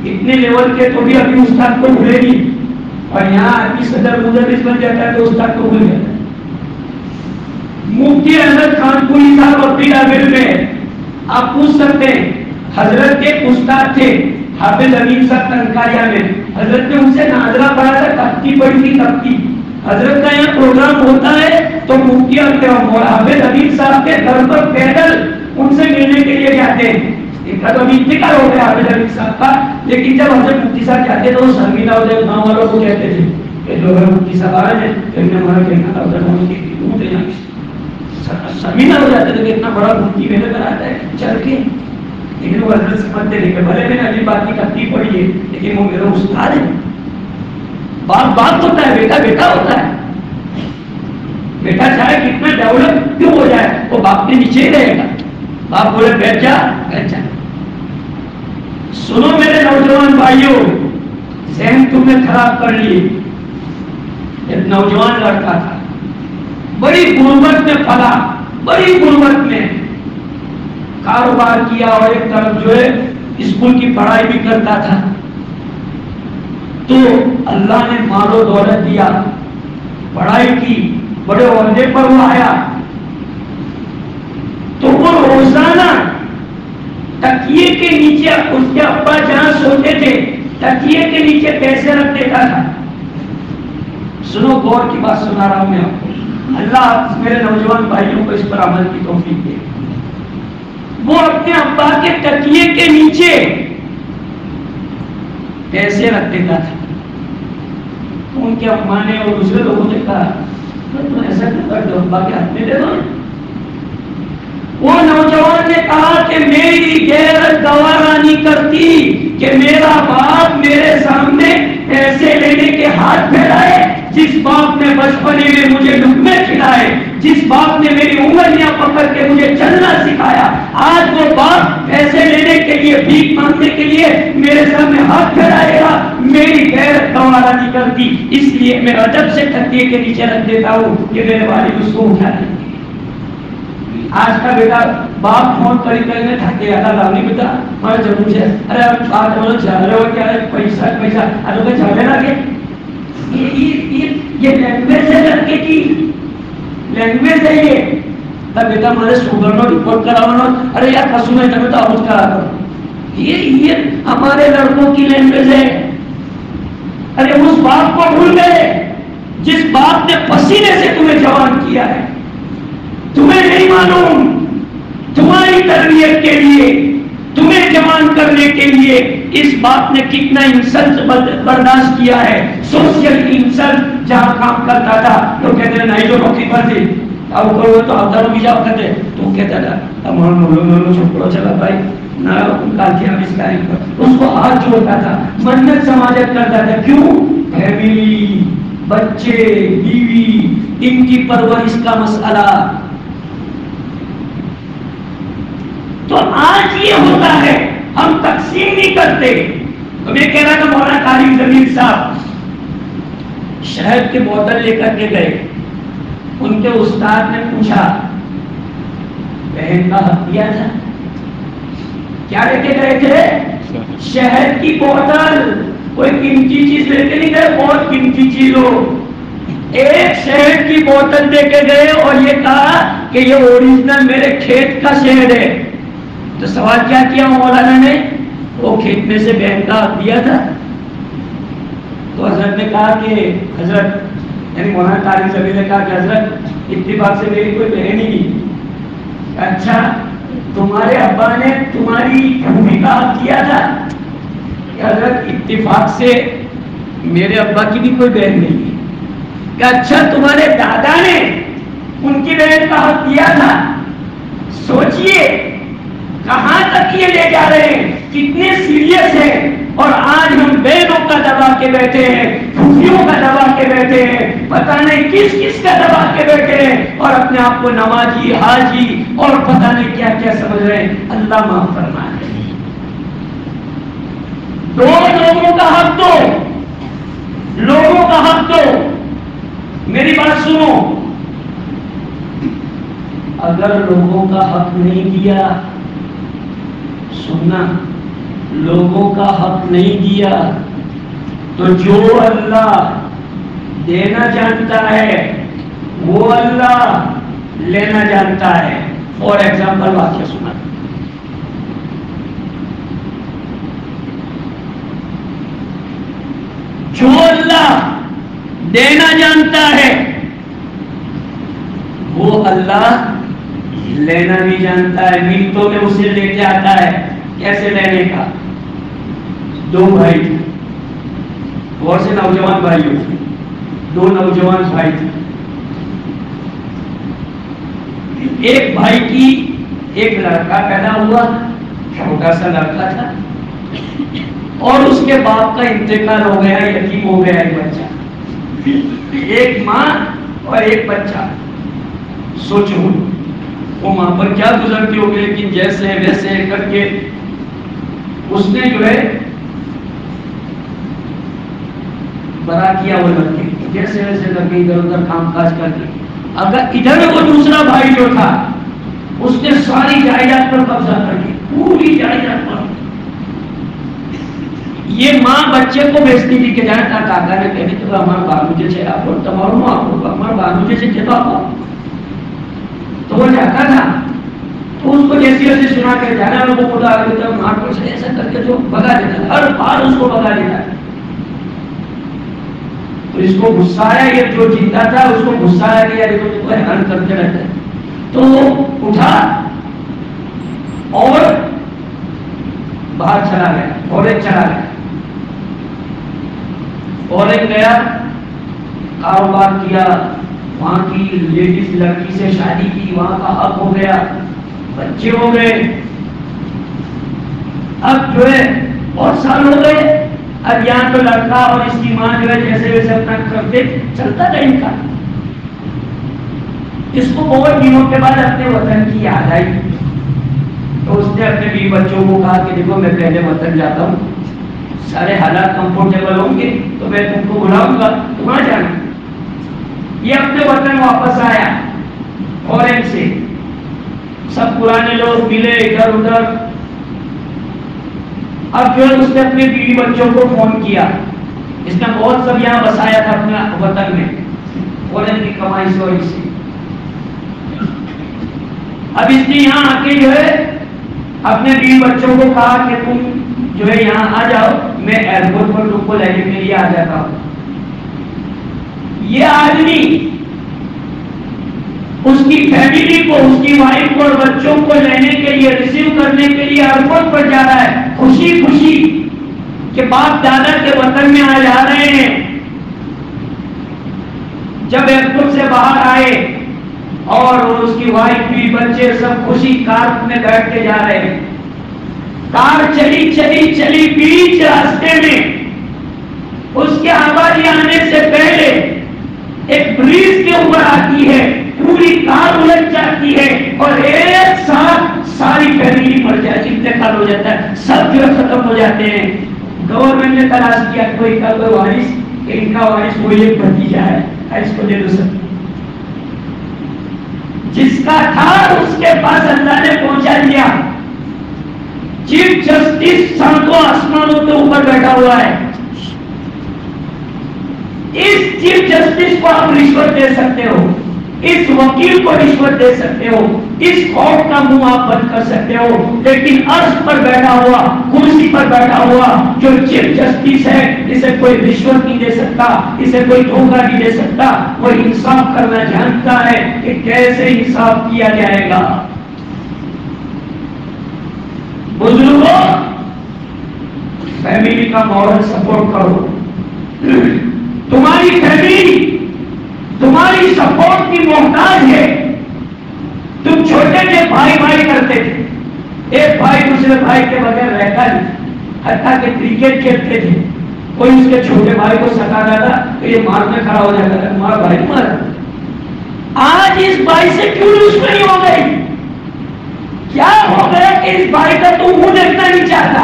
اتنے لیول کے تو بھی اپنے استاد کو بھولے نہیں، اور یہاں آدمی صدر مدرس بن جاتا ہے تو استاد کو بھول جاتا ہے. مفتی احمد خان پوری صاحب اپنی لیول میں آپ پوچھ سکتے ہیں، حضرت کے استاد تھے حافظ امین صاحب تنکاریا میں. حضرت نے ان سے ناظرہ پڑھا تھا، تختی پڑھی تھی تختی. حضرت کا یہاں پروگرام ہوتا ہے تو مفتی حافظ امین صاحب کے گھر پر پیدل ان سے ملنے کے لیے جاتے ہیں. ان کا تو ابھی انتقال ہو گیا حافظ امین صاحب کا، لیکن جب حضرت مفتی صاحب جاتے تو وہ شرمیلا ہو جائے. گاؤں والوں کو کہتے تھے کہ جو مفتی صاحب آ رہے ہیں ہمارا کہنا تھا، شرمیلا ہو جاتے تھے کہ اتنا بڑا مفتی میرے گھر آتا ہے چل کے. لیکن وہ حضرت سمجھتے نہیں کہ بھلے میں نے علی بات کی تکلیف پڑھی ہے لیکن وہ میرا استاد ہے. باپ باپ ہوتا ہے، بیٹا بیٹا ہوتا ہے. بیٹا چاہے کتنا ڈیولپ کیوں ہو جائے وہ باپ کے نیچے ہی رہے گا. باپ بولے بیٹھ جا بیٹھ جا. سنو میرے نوجوان بھائیوں، ذہن تم نے خراب کر لیے. ایک نوجوان لڑکا تھا، بڑی غربت میں پلا، بڑی غربت میں کاروبار کیا اور ایک طرف جو ہے اسکول کی پڑھائی بھی کرتا تھا. تو اللہ نے مال و دولت دیا، پڑھائی کی، بڑے عہدے پر وہ آیا. تو وہ روزانہ تکیے کے نیچے، اس کے ابا جہاں سوتے تھے تکیے کے نیچے پیسے رکھ دیتا تھا. سنو، غور کی بات سنا رہا ہوں میں آپ کو. اللہ میرے نوجوان بھائیوں کو اس پر عمل کی توفیق دے. وہ اپنے ابا کے تکیے کے نیچے پیسے رکھ دیتا تھا. ان کے ابا نے اور دوسرے لوگوں نے کہا تم ایسا کیوں کر دو، ابا کے ہاتھ میں دے دو. وہ نوجوان نے کہا کہ میری غیرت گوارا نہیں کرتی کہ میرا باپ میرے سامنے پیسے لینے کے ہاتھ پھیلائے. جس باپ نے بچپنے میں مجھے لقمے کھلائے، جس باپ نے میری انگلیاں پکڑ کے مجھے چلنا سکھایا، آج وہ باپ پیسے لینے کے لیے، بھیک مانگنے کے لیے میرے سامنے ہاتھ پھیلائے گا. میری غیرت گوارا نہیں کرتی، اس لیے میں ادب سے تکیے کے نیچے رکھ دیتا ہوں کہ میرے والد اس کو اٹھا لیں گے. آج کا بیٹا باپ فون کری میں تھکے آتا نہیں بیٹا ہمارے ضرور سے ارے آپ بولو چل رہے ہو کیا پیسہ پیسہ ارے چلے نا کہ یہ لینگویج ہے، لڑکے کی لینگویج ہے یہ. تب بیٹا ہمارے شوگر نو رپورٹ کراؤ، ارے یار کسو میں بیٹا آؤٹ کرا دو. یہ ہمارے لڑکوں کی لینگویج ہے. ارے اس باپ کو بھول گئے جس باپ نے پسینے سے تمہیں جوان کیا ہے. تمہیں نہیں معلوم تمہاری تربیت کے لیے، تمہیں جوان کرنے کے لیے اس باپ نے کتنا انسلٹ برداشت کیا ہے. سوشل انسلٹ جہاں کام کرتا تھا لوگ کہتے ہیں نہیں جو نوکری پر تھی اب کرو تو آپ داروں بھی جاؤ کرتے تو کہتا تھا چھوڑو چلا بھائی نہ اس کو ہاتھ جوڑتا تھا، منت سماجت کرتا تھا. کیوں؟ فیملی، بچے، بیوی، ان کی پرورش کا مسئلہ. تو آج یہ ہوتا ہے ہم تقسیم نہیں کرتے. تو میں کہہ رہا تھا مولانا طارق جمیل صاحب شہد کے بوتل لے کر کے گئے. ان کے استاد نے پوچھا بہن کا حق دیا تھا؟ کیا لے کے گئے تھے؟ شہد کی بوتل. کوئی قیمتی چیز لے کے نہیں گئے، بہت قیمتی چیز ہو. ایک شہد کی بوتل دے کے گئے اور یہ کہا کہ یہ اوریجنل میرے کھیت کا شہد ہے. تو سوال کیا کیا مولانا نے؟ وہ کھیت میں سے بہن کا حق دیا تھا. تو حضرت نے کہا کہ حضرت یعنی مولانا طارق جمیل نے کہا کہ حضرت اتفاق سے میری کوئی بہن ہی نہیں. اچھا تمہارے ابا نے تمہاری بھومی کا حق کیا تھا؟ حضرت اتفاق سے میرے ابا کی بھی کوئی بہن نہیں ہے کہ اچھا تمہارے دادا نے ان کی بہن کا حق دیا تھا؟ سوچئے کہاں تک یہ لے جا رہے ہیں، کتنے سیریس ہیں. اور آج ہم بہنوں کا دبا کے بیٹھے ہیں، پھوپھیوں کا دبا کے بیٹھے ہیں، پتہ نہیں کس کس کا دبا کے بیٹھے ہیں، اور اپنے آپ کو نمازی حاجی اور پتہ نہیں کیا کیا سمجھ رہے ہیں. اللہ معاف فرمائے. دو لوگوں کا حق دو، لوگوں کا حق دو. میری بات سنو، اگر لوگوں کا حق نہیں دیا، سننا، لوگوں کا حق نہیں دیا تو جو اللہ دینا جانتا ہے وہ اللہ لینا جانتا ہے. فور ایگزامپل واقعہ سنا. جو اللہ دینا جانتا ہے وہ اللہ لینا بھی جانتا ہے. منٹوں میں اسے لے کے آتا ہے. کیسے لینے کا؟ دو بھائی تھے، اور سے نوجوان بھائی تھے، دو نوجوان بھائی تھے. ایک بھائی کی ایک لڑکا پیدا ہوا، چھوٹا سا لڑکا تھا، اور اس کے باپ کا انتقال ہو گیا، یتیم ہو گیا ایک بچہ. ایک ماں اور ایک بچہ. سوچو وہ ماں پر کیا گزرتی ہوگی، لیکن جیسے ویسے کر کے اس نے جو ہے بڑا کیا وہ لڑکے، جیسے ویسے کر کے ادھر ادھر کام کاج کر کے. اگر ادھر وہ دوسرا بھائی جو تھا اس نے ساری جائیداد پر قبضہ کر لیا، پوری جائیداد پر. یہ ماں بچے کو بیچتی تھی کہ جانا تھا کاکا نے کہنے تو ہمارا بانو جیسے آپ اور تمہاروں آپ کو ہمارا بانو جیسے چپا ہوا تو وہ جاتا تھا. تو اس کو جیسی ویسے سنا کر جانا وہ خدا آگے مار کو سے ایسا کر کے جو بگا دیتا ہے، ہر بار اس کو بگا دیتا ہے. تو اس کو غصہ آیا، یہ جو جیتا تھا اس کو غصہ آیا کہ یار یہ تو حیران کرتے رہتا ہے. تو وہ اٹھا اور باہر چلا گیا، فورن چلا گیا. فورن گیا، کاروبار کیا، وہاں کی لیڈیز لڑکی سے شادی کی، وہاں کا حق ہو گیا، بچے ہو گئے. اب جو ہے بہت سال ہو گئے. اب یہاں تو لڑکا اور اس کی ماں جو ہے جیسے ویسے اپنا کرتے چلتا تھا ان کا. اس کو بہت دنوں کے بعد اپنے وطن کی یاد آئی تو اس نے اپنے بیوی بچوں کو کہا کہ دیکھو میں پہلے وطن جاتا ہوں، سارے حالات کمفرٹیبل ہوں گے تو میں تم کو بلاؤں گا، تمہارا جانا. یہ اپنے وطن واپس آیا فورن سے. سب پرانے لوگ ملے ادھر ادھر. اب جو ہے اس نے اپنے بیوی بچوں کو فون کیا. اس نے بہت سب یہاں بسایا تھا اپنے وطن میں فورن کی کمائی سے. اور اس سے اب اس نے یہاں آ کے جو ہے اپنے بیوی بچوں کو کہا کہ تم جو ہے یہاں آ جاؤ، میں ایئرپورٹ پر تم کو لینے کے لیے آ جاتا ہوں. یہ آدمی اس کی فیملی کو، اس کی وائف اور بچوں کو لینے کے لیے، ریسیو کرنے کے لیے ایئرپورٹ پر جا رہا ہے، خوشی خوشی کہ باپ دادا کے وطن میں آ جا رہے ہیں. جب ایئرپورٹ سے باہر آئے اور اس کی وائف بھی بچے سب خوشی کار میں بیٹھ کے جا رہے ہیں. کار چلی چلی چلی بیچ راستے میں اس کے آبادی آنے سے پہلے ایک بریج کے اوپر آتی ہے، پوری کار الٹ جاتی ہے اور ایک ساتھ ساری فیملی مر جاتی، انتقال ہو جاتا ہے، سب جو ختم ہو جاتے ہیں. گورنمنٹ نے تلاش کیا کوئی کا کوئی وارث، ان کا وارث کوئی ایک بھتیجا ہے، اس کو دے دو. سب جس کا تھا اس کے پاس اللہ نے پہنچا دیا. چیف جسٹس سڑکوں آسمانوں کے اوپر بیٹھا ہوا ہے. اس چیف جسٹس کو آپ رشوت دے سکتے ہو، اس وکیل کو رشوت دے سکتے ہو، اس کورٹ کا منہ آپ بند کر سکتے ہو، لیکن عرش پر بیٹھا ہوا، کرسی پر بیٹھا ہوا جو چیف جسٹس ہے، اسے کوئی رشوت نہیں دے سکتا، اسے کوئی دھوکہ نہیں دے سکتا. وہ انصاف کرنا جانتا ہے کہ کیسے انصاف کیا جائے گا. فیملی کا مورل سپورٹ کرو. تمہاری فیملی تمہاری سپورٹ کی محتاج ہے. تم چھوٹے تھے بھائی بھائی کرتے تھے, ایک بھائی دوسرے بھائی کے بغیر رہتا نہیں, حتیٰ کہ کرکٹ کھیلتے تھے, کوئی اس کے چھوٹے بھائی کو ستا تھا تو یہ مارنے کھڑا ہو جاتا تھا, تمہارا بھائی مارا. آج اس بھائی سے کیوں دشمنی ہو گئی؟ کیا ہو گیا کہ اس بھائی کا تو منہ دیکھنا نہیں چاہتا؟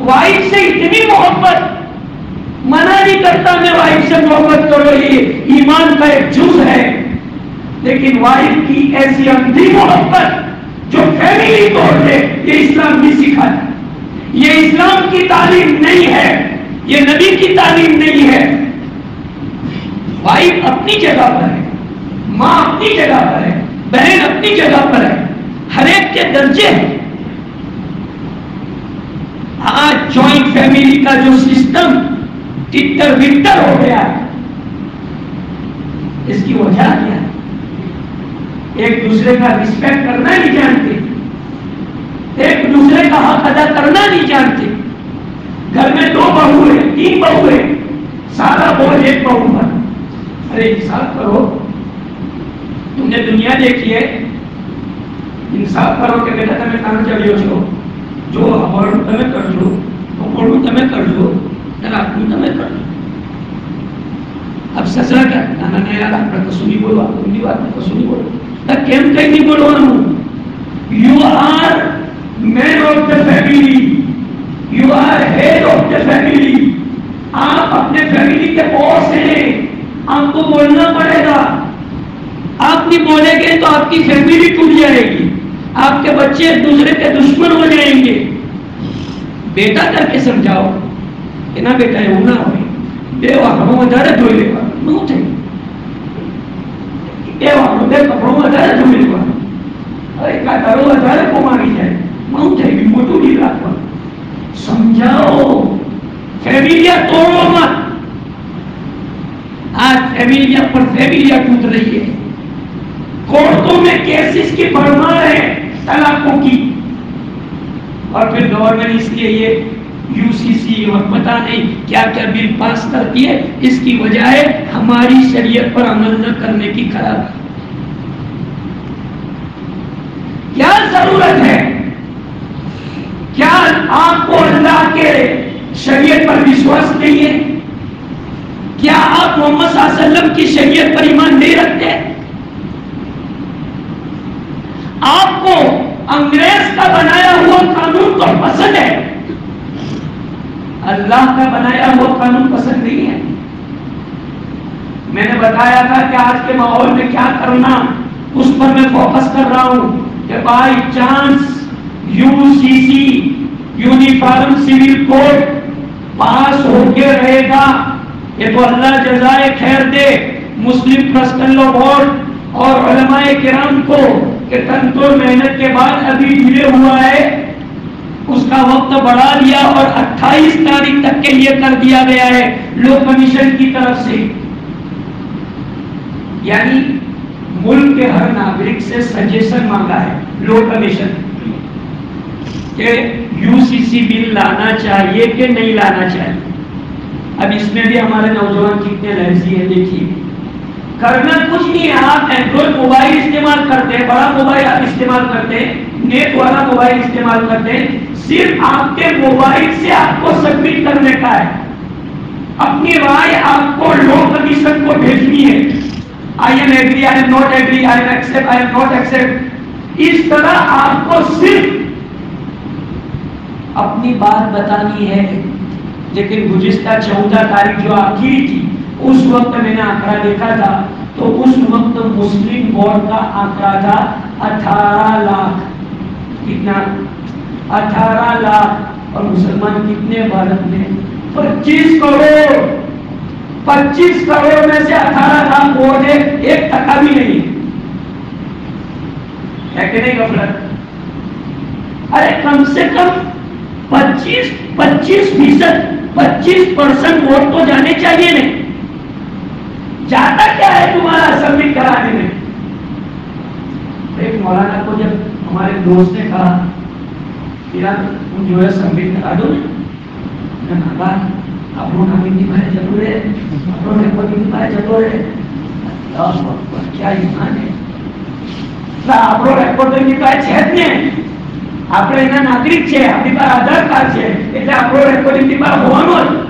وائف سے اتنی محبت, منع نہیں کرتا میں وائف سے محبت کرو, یہ ایمان کا ایک جز ہے, لیکن وائف کی ایسی اندھی محبت جو فیملی توڑ دے, یہ اسلام نہیں سکھاتا. یہ اسلام کی تعلیم نہیں ہے, یہ نبی کی تعلیم نہیں ہے. وائف اپنی جگہ پر ہے, ماں اپنی جگہ پر ہے, بہن اپنی جگہ پر ہے, ہر ایک کے درجے ہیں. آج جوائنٹ فیملی کا جو سسٹم ٹٹر وٹر ہو گیا ہے, اس کی وجہ کیا ہے؟ ایک دوسرے کا رسپیکٹ کرنا نہیں جانتے, ایک دوسرے کا حق ادا کرنا نہیں جانتے. گھر میں 2 بہو ہیں, 3 بہو ہیں, سارا بوجھ ایک بہو پر. ارے انصاف کرو, تم نے دنیا دیکھی ہے, انصاف کرو کہ بیٹا تمہیں کام چڑھو چھو, جو ہماروں تمہیں کر دو, ہماروں تمہیں کر دو, آپ تمہیں کر دو. اب سسرا کیا نانا نہیں آ رہا کسونی بولو, آپ کو بات میں کسونی بولو, کیم کہیں نہیں بولو نا. You are man of the family, you are head of the family. آپ اپنے فیملی کے باس ہیں, آپ کو بولنا پڑے گا. آپ نہیں بولیں گے تو آپ کی فیملی ٹوٹ جائے گی, آپ کے بچے ایک دوسرے کے دشمن ہو جائیں گے. بیٹا کر کے سمجھاؤ کہ نہ بیٹا یہ نہ ہوئے, دیوا ہم ادھر دھوئی لے گا نو تھے, دیوا ہم دے کپڑوں ادھر دھوئی لے گا, ارے کا درو ادھر کو ماری جائے نو تھے بھی موٹو نہیں رات پر. سمجھاؤ, فیملیاں توڑو مت. آج فیملیاں پر فیملیاں ٹوٹ رہی ہے. کورٹوں میں کیسز کی بھرمار ہے طلاقوں کی, اور پھر گورنمنٹ اس کے یہ یو سی سی اور پتہ نہیں کیا کیا بل پاس کرتی ہے, اس کی وجہ ہے ہماری شریعت پر عمل نہ کرنے کی خرابی. کیا ضرورت ہے؟ کیا آپ کو اللہ کے شریعت پر وشواس نہیں ہے؟ کیا آپ محمد صلی اللہ علیہ وسلم کی شریعت پر ایمان نہیں رکھتے؟ آپ کو انگریز کا بنایا ہوا قانون تو پسند ہے, اللہ کا بنایا ہوا قانون پسند نہیں ہے. میں نے بتایا تھا کہ آج کے ماحول میں کیا کرنا, اس پر میں فوکس کر رہا ہوں کہ by chance U C C uniform civil code pass ہو کے رہے گا, یہ تو اللہ جزائے خیر دے مسلم پرسنل لا بورڈ اور علماء کرام کو کہ تنتور محنت کے بعد ابھی ڈھیلے ہوا ہے, اس کا وقت بڑھا دیا اور 28 تاریخ تک کے لیے کر دیا گیا ہے لو کمیشن کی طرف سے. یعنی ملک کے ہر ناگرک سے سجیشن مانگا ہے لو کمیشن کہ یو سی سی بل لانا چاہیے کہ نہیں لانا چاہیے. اب اس میں بھی ہمارے نوجوان کتنے لہذی ہیں, دیکھیے کرنا کچھ نہیں ہے. آپ اینڈرائڈ موبائل استعمال کرتے ہیں, بڑا موبائل آپ استعمال کرتے ہیں, نیٹ والا موبائل استعمال کرتے ہیں, صرف آپ کے موبائل سے آپ کو سبمٹ کرنے کا ہے, اپنی رائے آپ کو لو کمیشن کو بھیجنی ہے. I am agree, I am not agree, I am accept, I am not accept. اس طرح آپ کو صرف اپنی بات بتانی ہے. لیکن گزشتہ 14 تاریخ جو آخری تھی, اس وقت میں نے آنکڑا دیکھا تھا تو اس وقت مسلم بورڈ کا آنکڑا تھا 18 لاکھ. کتنا؟ 18 لاکھ. اور مسلمان کتنے بھارت میں؟ 25 کروڑ. 25 کروڑ میں سے 18 لاکھ ووٹ ہے, 1% بھی نہیں ہے کہ نہیں غفلت؟ ارے کم سے کم 25% ووٹ تو جانے چاہیے. نہیں جاتا کیا ہے تمہارا سبمٹ کرانے میں؟ ایک مولانا کو جب ہمارے دوست نے کہا جو ہے سبمٹ کرا دو نا اپنوں نام دکھائے جب رہے اپنوں ریکارڈ دکھائے جب رہے کیا ایمان ہے આપણો રેકોર્ડ એની પાસે છે જ ને આપણે એના નાગરિક છે આપણી પાસે આધાર કાર્ડ છે એટલે આપણો રેકોર્ડ એની પાસે હોવાનો જ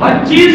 25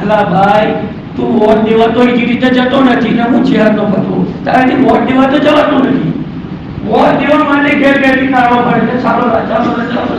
અલા ભાઈ તું વોટ દેવા તો એ રીતે જતો નથી ને હું જિહાદનો ફતવો તારે વોટ દેવા તો જવાનું નથી વોટ દેવા માટે ઘેર ઘેરથી કાઢવા પડે ચાલો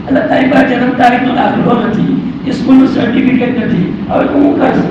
એટલે તારી પાસે જન્મ તારીખ નો દાખલો નથી સ્કૂલ નું સર્ટિફિકેટ નથી હવે તો હું કરશે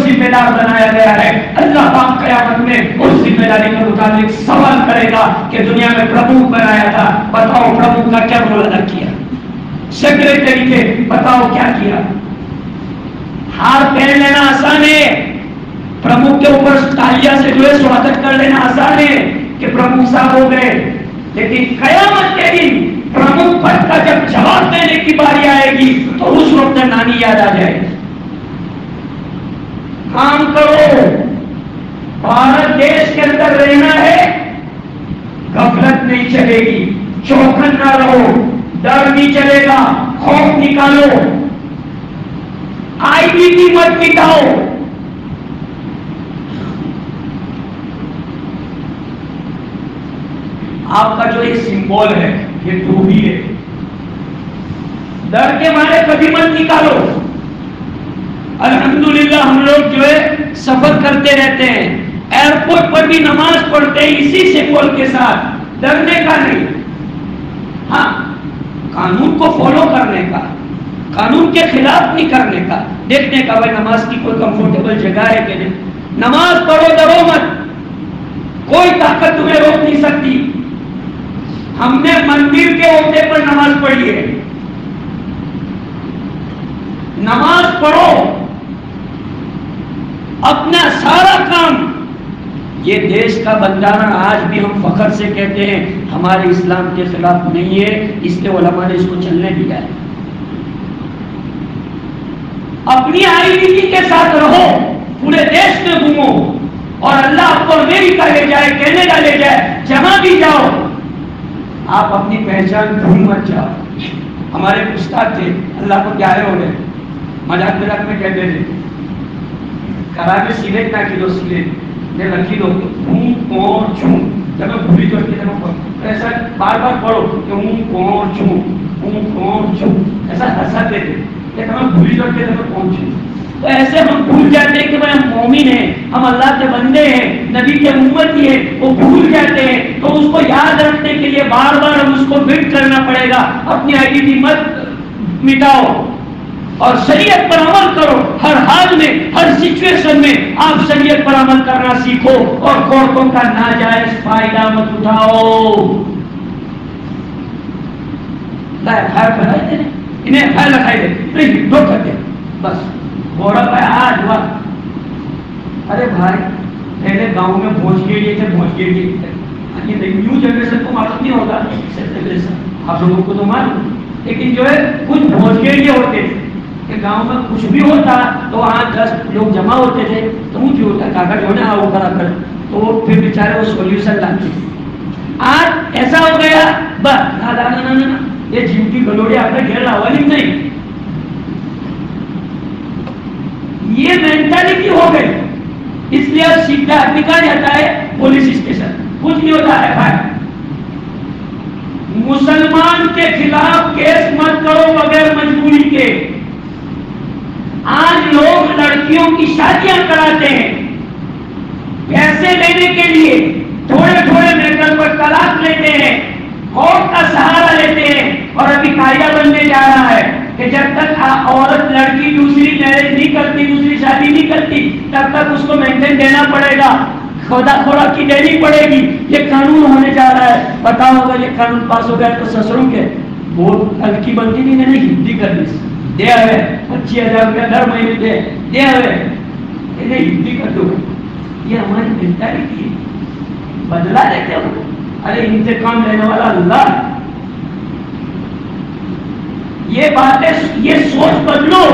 ذمہ دار بنایا گیا ہے اللہ پاک قیامت میں اس ذمہ داری کے مطابق سوال کرے گا کہ دنیا میں پرمکھ بنایا تھا، بتاؤ پرمکھ کا کیا رول ادا کیا؟ سیکریٹری کے بتاؤ کیا کیا؟ ہار پہن لینا آسان ہے، پرمکھ کے اوپر تالیہ سے جو ہے سواگت کر لینا آسان ہے کہ پرمکھ صاحب ہو گئے، لیکن قیامت کے دن پرمکھ پد کا جب جواب دینے کی باری آئے گی تو اس وقت نانی یاد آ جائے گی۔ کام کرو، بھارت دیش کے اندر رہنا ہے، غفلت نہیں چلے گی، چوکن نہ رہو، ڈر نہیں چلے گا، خوف نکالو، آئی بی کی مت مٹاؤ۔ آپ کا جو یہ سمبول ہے یہ ڈوبی ہے، ڈر کے مارے کبھی مت نکالو۔ الحمدللہ ہم لوگ جو ہے سفر کرتے رہتے ہیں، ایئرپورٹ پر بھی نماز پڑھتے ہیں اسی سمبول کے ساتھ، ڈرنے کا نہیں، ہاں قانون کو فالو کرنے کا، قانون کے خلاف نہیں کرنے کا، دیکھنے کا بھائی نماز کی کوئی کمفرٹیبل جگہ ہے کہ نہیں، نماز پڑھو ڈرو مت، کوئی طاقت تمہیں روک نہیں سکتی۔ ہم نے مندر کے عہدے پر نماز پڑھی ہے، نماز پڑھو، اپنا سارا کام، یہ دیش کا بندانہ آج بھی ہم فخر سے کہتے ہیں ہمارے اسلام کے خلاف نہیں ہے، اس لیے علماء نے اس کو چلنے دیا ہے۔ اپنی آئیڈینٹی کے ساتھ رہو، پورے دیش میں گھومو، اور اللہ آپ کو امریکہ لے جائے، کینیڈا لے جائے، جہاں بھی جاؤ آپ اپنی پہچان بھول مت جاؤ۔ ہمارے استاد تھے، اللہ کو پیارے ہو گئے، مذاق مذاق میں کہتے تھے کرا کے سیلیکٹ نہ کی دو، سیلیکٹ میں رکھی دو، ہوں کون چھوں، جب میں بھولی تو ایسا بار بار پڑھو کہ ہوں کون چھوں، ہوں کون چھوں، ایسا ہنساتے تھے کہ میں بھولی تو کون چھوں۔ تو ایسے ہم بھول جاتے ہیں کہ بھائی ہم مومن ہیں، ہم اللہ کے بندے ہیں، نبی کے امتی ہیں، وہ بھول جاتے ہیں۔ تو اس کو یاد رکھنے کے لیے بار بار ہم اس کو فٹ کرنا پڑے گا، اپنی آئیڈینٹی مت مٹاؤ اور شریعت پر عمل کرو، ہر حال میں، ہر سچویشن میں آپ شریعت پر عمل کرنا سیکھو اور عورتوں کا ناجائز فائدہ مت اٹھاؤ۔ انہیں خیال رکھائی دے، پلیز دو کر دے بس، آج ہوا۔ ارے بھائی پہلے گاؤں میں بھوج کے لیے تھے، بھوج کے لیے نیو جنریشن کو معلوم نہیں ہوگا، آپ لوگوں کو تو معلوم، لیکن جو ہے کچھ بھوج کے لیے ہوتے تھے کہ گاؤں میں کچھ بھی ہوتا تو وہاں 10 لوگ جمع ہوتے تھے، تو جو ہوتا کاغذ جو ہے نا وہ کرا کر، تو پھر بیچارے وہ سولوشن لاتے تھے۔ آج ایسا ہو گیا بس نا یہ جن کی گلوڑی آپ نے گھیر لاوالی نہیں، یہ مینٹالٹی ہو گئی، اس لیے اب سیدھا نکال جاتا ہے پولیس اسٹیشن، کچھ نہیں ہوتا ہے بھائی۔ مسلمان کے خلاف کیس مت کرو بغیر مجبوری کے۔ آج لوگ لڑکیوں کی شادیاں کراتے ہیں پیسے لینے کے لیے، تھوڑے تھوڑے میٹر پر طلاق لیتے ہیں، کورٹ کا سہارا لیتے ہیں، اور ابھی قاعدہ بننے جا رہا ہے کہ جب تک عورت لڑکی دوسری میرج نہیں کرتی، دوسری شادی نہیں کرتی، تب تک اس کو مینٹین دینا پڑے گا، خوراک کی دینی پڑے گی۔ یہ قانون ہونے جا رہا ہے، بتاؤ اگر یہ قانون پاس ہو گیا تو سسروں کے بہت ہلکی بنتی نہیں، میں نے ہندی کر دی دیا ہے 25,000 روپیہ ہر مہینے دے دیا ہے، انہیں ہندی کر دو۔ یہ ہماری مینٹالٹی ہے، بدلا دیتے ہو، ارے انتقام لینے والا اللہ۔ یہ باتیں، یہ سوچ بدلو،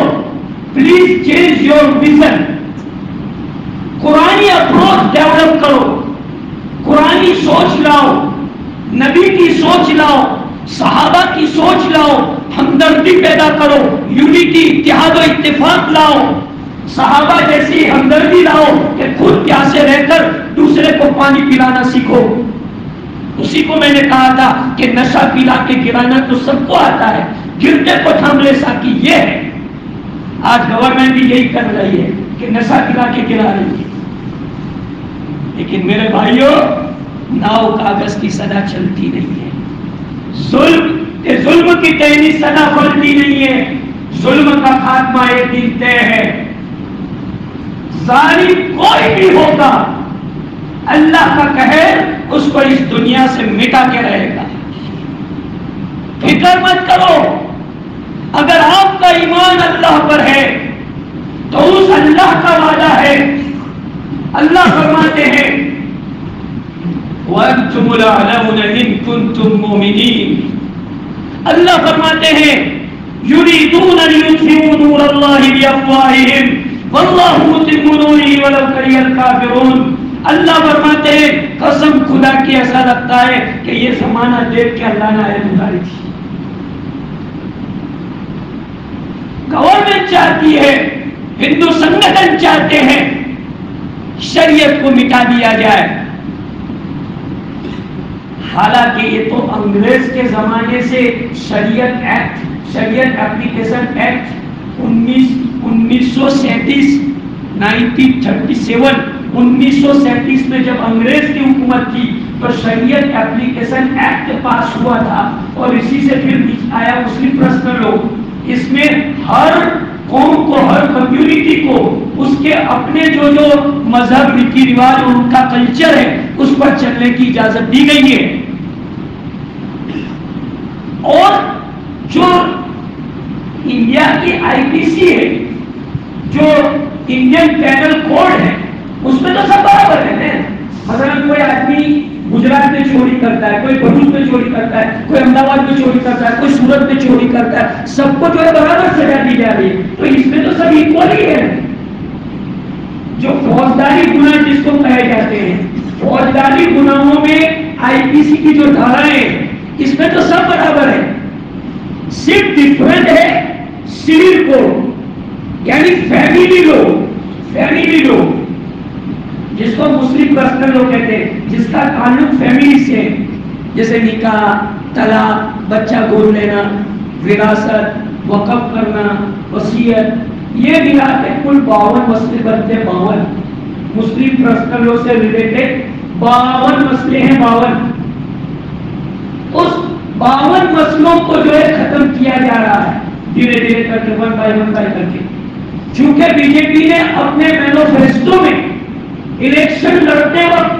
پلیز چینج یور ویژن، قرآنی اپروچ ڈیولپ کرو، قرآنی سوچ لاؤ، نبی کی سوچ لاؤ، صحابہ کی سوچ لاؤ، ہمدردی پیدا کرو، یونٹی، اتحاد و اتفاق لاؤ، صحابہ جیسی ہمدردی لاؤ کہ خود پیاسے رہ کر دوسرے کو پانی پلانا سیکھو۔ اسی کو میں نے کہا تھا کہ نشہ پلا کے گرانا تو سب کو آتا ہے، گرتے کو تھام لے ساکی یہ ہے۔ آج گورنمنٹ بھی یہی کر رہی ہے کہ نشہ پلا کے گرا رہی ہے، لیکن میرے بھائیوں ناؤ کاغذ کی سدا چلتی نہیں ہے، ظلم کی ٹہنی سدا پھلتی نہیں ہے، ظلم کا خاتمہ ایک دن طے ہے، ظالم کوئی بھی ہوگا اللہ کا قہر اس کو اس دنیا سے مٹا کے رہے گا. فکر مت کرو. اگر آپ کا ایمان اللہ پر ہے تو اس اللہ کا وعدہ ہے. اللہ فرماتے ہیں وَأَنْتُمُ الْأَعْلَوْنَ إِن كُنتُم مُؤْمِنِينَ. اللہ فرماتے ہیں يُرِيدُونَ لِيُطْفِئُوا نُورَ اللَّهِ بِأَفْوَاهِهِمْ وَاللَّهُ مُتِمُّ نُورِهِ وَلَوْ كَرِهَ الْكَافِرُونَ. اللہ فرماتے ہیں قسم خدا کی ایسا لگتا ہے کہ یہ زمانہ دیکھ کے اللہ نے آیت اتاری تھی. گورنمنٹ چاہتی ہے, ہندو سنگھن چاہتے ہیں شریعت کو مٹا دیا جائے. حالانکہ یہ تو انگریز کے زمانے سے شریعت ایکٹ, شریعت اپلیکیشن ایکٹ 1937 1937 میں جب انگریز کی حکومت تھی تو شریعت اپلیکیشن ایکٹ پاس ہوا تھا اور اسی سے پھر آیا مسلم پرسنل لا. اس میں ہر قوم کو, ہر کمیونٹی کو اس کے اپنے جو مذہب, ریتی رواج اور ان کا کلچر ہے اس پر چلنے کی اجازت دی گئی ہے. اور جو انڈیا کی آئی پی سی ہے, جو انڈین پینل کوڈ ہے, اس میں تو سب برابر ہے. مثلا کوئی آدمی گجرات میں چوری کرتا ہے, کوئی بھروچ میں چوری کرتا ہے, کوئی احمد آباد میں چوری کرتا ہے, کوئی سورت میں چوری کرتا ہے, سب کو جو ہے برابر سزا دی جا رہی ہے. تو اس میں تو سب ایکول ہی ہے. جو فوجداری گناہ جس کو کہے جاتے ہیں, فوجداری گناہوں میں آئی پی سی کی جو دھارائیں اس میں تو سب برابر ہے. صرف ڈفرنٹ ہے سول کوڈ یعنی فیملی لو. فیملی لو جس کو مسلم پرسنل لو کہتے ہیں, جس کا تعلق فیملی سے, جیسے نکاح, طلاق, بچہ گود لینا, وراثت, وقف کرنا, وصیت, یہ ملا کے کل 52 مسئلے بنتے ہیں. 52 مسلم پرسنل لو سے ریلیٹڈ 52 مسئلے ہیں. 52 اس 52 مسئلوں کو جو ہے ختم کیا جا رہا ہے دھیرے دھیرے کر کے, ون بائی ون بائی کر کے. چونکہ بی جے پی نے اپنے مینیفیسٹو میں الیکشن لڑتے وقت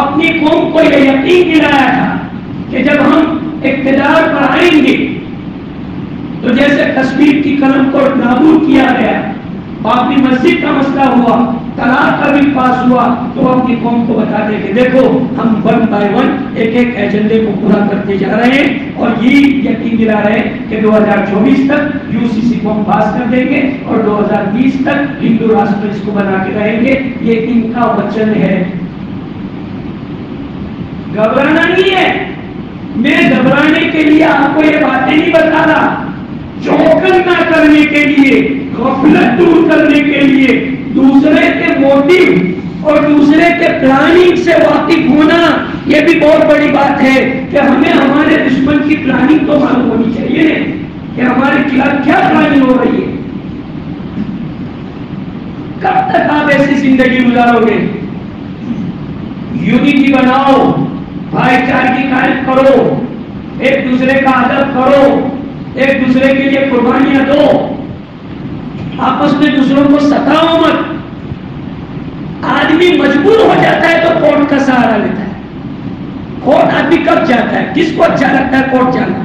اپنی قوم کو یہ یقین دلایا تھا کہ جب ہم اقتدار پر آئیں گے تو جیسے کشمیر کی قلم کو نابود کیا گیا, بابری مسجد کا مسئلہ ہوا, طلاق کا بل پاس ہوا, تو اپنی قوم کو بتا دیں کہ دیکھو ہم ون بائی ون ایک ایک ایجنڈے کو پورا کرتے جا رہے ہیں اور یہ یقین دلا رہے ہیں کہ 2024 تک یو سی سی کو ہم پاس کر دیں گے اور 2020 تک ہندو راشٹر اس کو بنا کے رہیں گے. یہ ان کا وچن ہے. گھبرانا نہیں ہے. میں گھبرانے کے لیے آپ کو یہ باتیں نہیں بتا رہا, چوکن نہ کرنے کے لیے, غفلت دور کرنے کے لیے, دوسرے کے موٹیو اور دوسرے کے پلاننگ سے واقف ہونا یہ بھی بہت بڑی بات ہے کہ ہمیں ہمارے دشمن کی پلاننگ تو معلوم ہونی چاہیے کہ ہمارے خلاف کیا پلاننگ ہو رہی ہے. کب تک آپ ایسی زندگی گزارو گے؟ یونٹی بناؤ, بھائی چارگی قائم کرو, ایک دوسرے کا ادب کرو, ایک دوسرے کے لیے قربانیاں دو, آپس میں دوسروں کو ستاؤ مت. آدمی مجبور ہو جاتا ہے تو کورٹ کا سہارا لیتا ہے. کورٹ آدمی کب جاتا ہے؟ کس کو اچھا لگتا ہے کورٹ جانا؟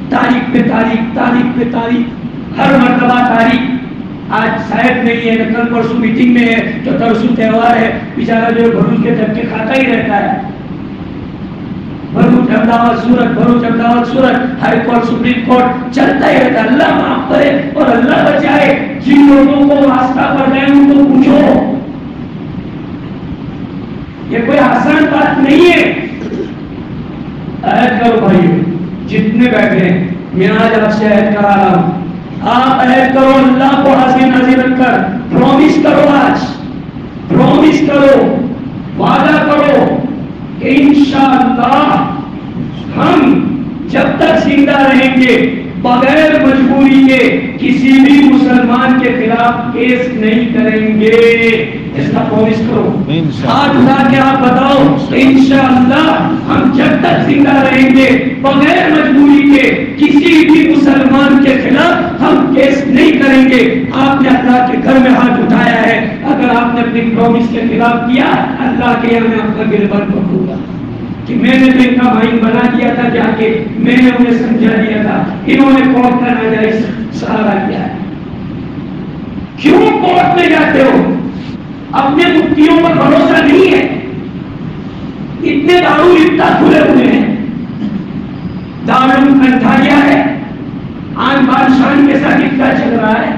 تاریخ پہ تاریخ, تاریخ پہ تاریخ, ہر مرتبہ تاریخ. آج شاید نہیں ہے, کل پرسوں میٹنگ میں ہے, تو ترسو تہوار ہے, بیچارہ جو بھروچ کے دھکے کھاتا ہی رہتا ہے. بھروچ احمدآباد سورت, بھروچ احمدآباد سورت, ہائی کورٹ سپریم کورٹ چلتا ہی رہتا ہے. اللہ معاف کرے اور اللہ بچائے. جن لوگوں کو راستہ پر گئے ان کو پوچھو, یہ کوئی آسان بات نہیں ہے. عہد کرو بھائی, جتنے بیٹھے ہیں میں آج آپ سے عہد کرا رہا ہوں, آپ عہد کرو اللہ کو حاضر ناظر رکھ کر, پرومس کرو, آج پرومس کرو, وعدہ کرو کہ انشاءاللہ ہم جب تک زندہ رہیں گے بغیر مجبوری کے کسی بھی مسلمان کے خلاف کیس نہیں کریں گے. اس کا پرومس کرو, ہاتھ اٹھا کے آپ بتاؤ کہ انشاءاللہ ہم جب تک زندہ رہیں گے بغیر مجبوری کے کسی بھی مسلمان کے خلاف ہم کیس نہیں کریں گے. آپ نے اللہ کے گھر میں ہاتھ اٹھایا ہے, اگر نے اپنی پرومس کے خلاف کیا، اللہ کے یہاں میں آپ کا گربان پکڑوں گا کہ میں نے تو ان کا بھائی بنا دیا تھا، جا کے میں نے انہیں سمجھا دیا تھا، انہوں نے کورٹ کا ناجائز سہارا کیا ہے۔ کیوں کورٹ میں جاتے ہو؟ اپنے مفتیوں پر بھروسہ نہیں ہے؟ اتنے دارالفتہ کھلے ہوئے ہیں، دارالعلوم انطاکیہ ہے، آن بان شان کے ساتھ افتاح چل رہا ہے،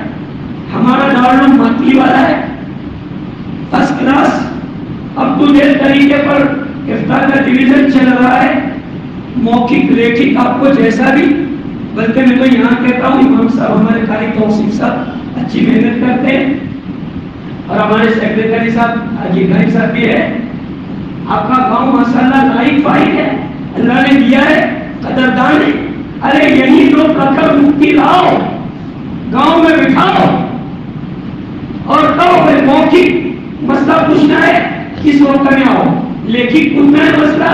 ہمارا دارالعلوم مکی والا ہے، فرسٹ کلاس اب تو دیر طریقے پر افتاح کا ڈویژن چل رہا ہے، موقف لیکھک آپ کو جیسا بھی، بلکہ میں تو یہاں کہتا ہوں امام صاحب ہمارے قاری توصیف صاحب اچھی محنت کرتے ہیں، اور ہمارے سیکریٹری صاحب حاجی گھائی صاحب بھی ہے۔ آپ کا گاؤں ماشاءاللہ لائق فائق ہے، اللہ نے دیا ہے، قدردان ہے۔ ارے یہی لوگ رکھر مفتی لاؤ، گاؤں میں بٹھاؤ اور کہو بھائی موقف مسئلہ پوچھنا ہے کس وقت میں آؤ، لیکن پوچھنا ہے مسئلہ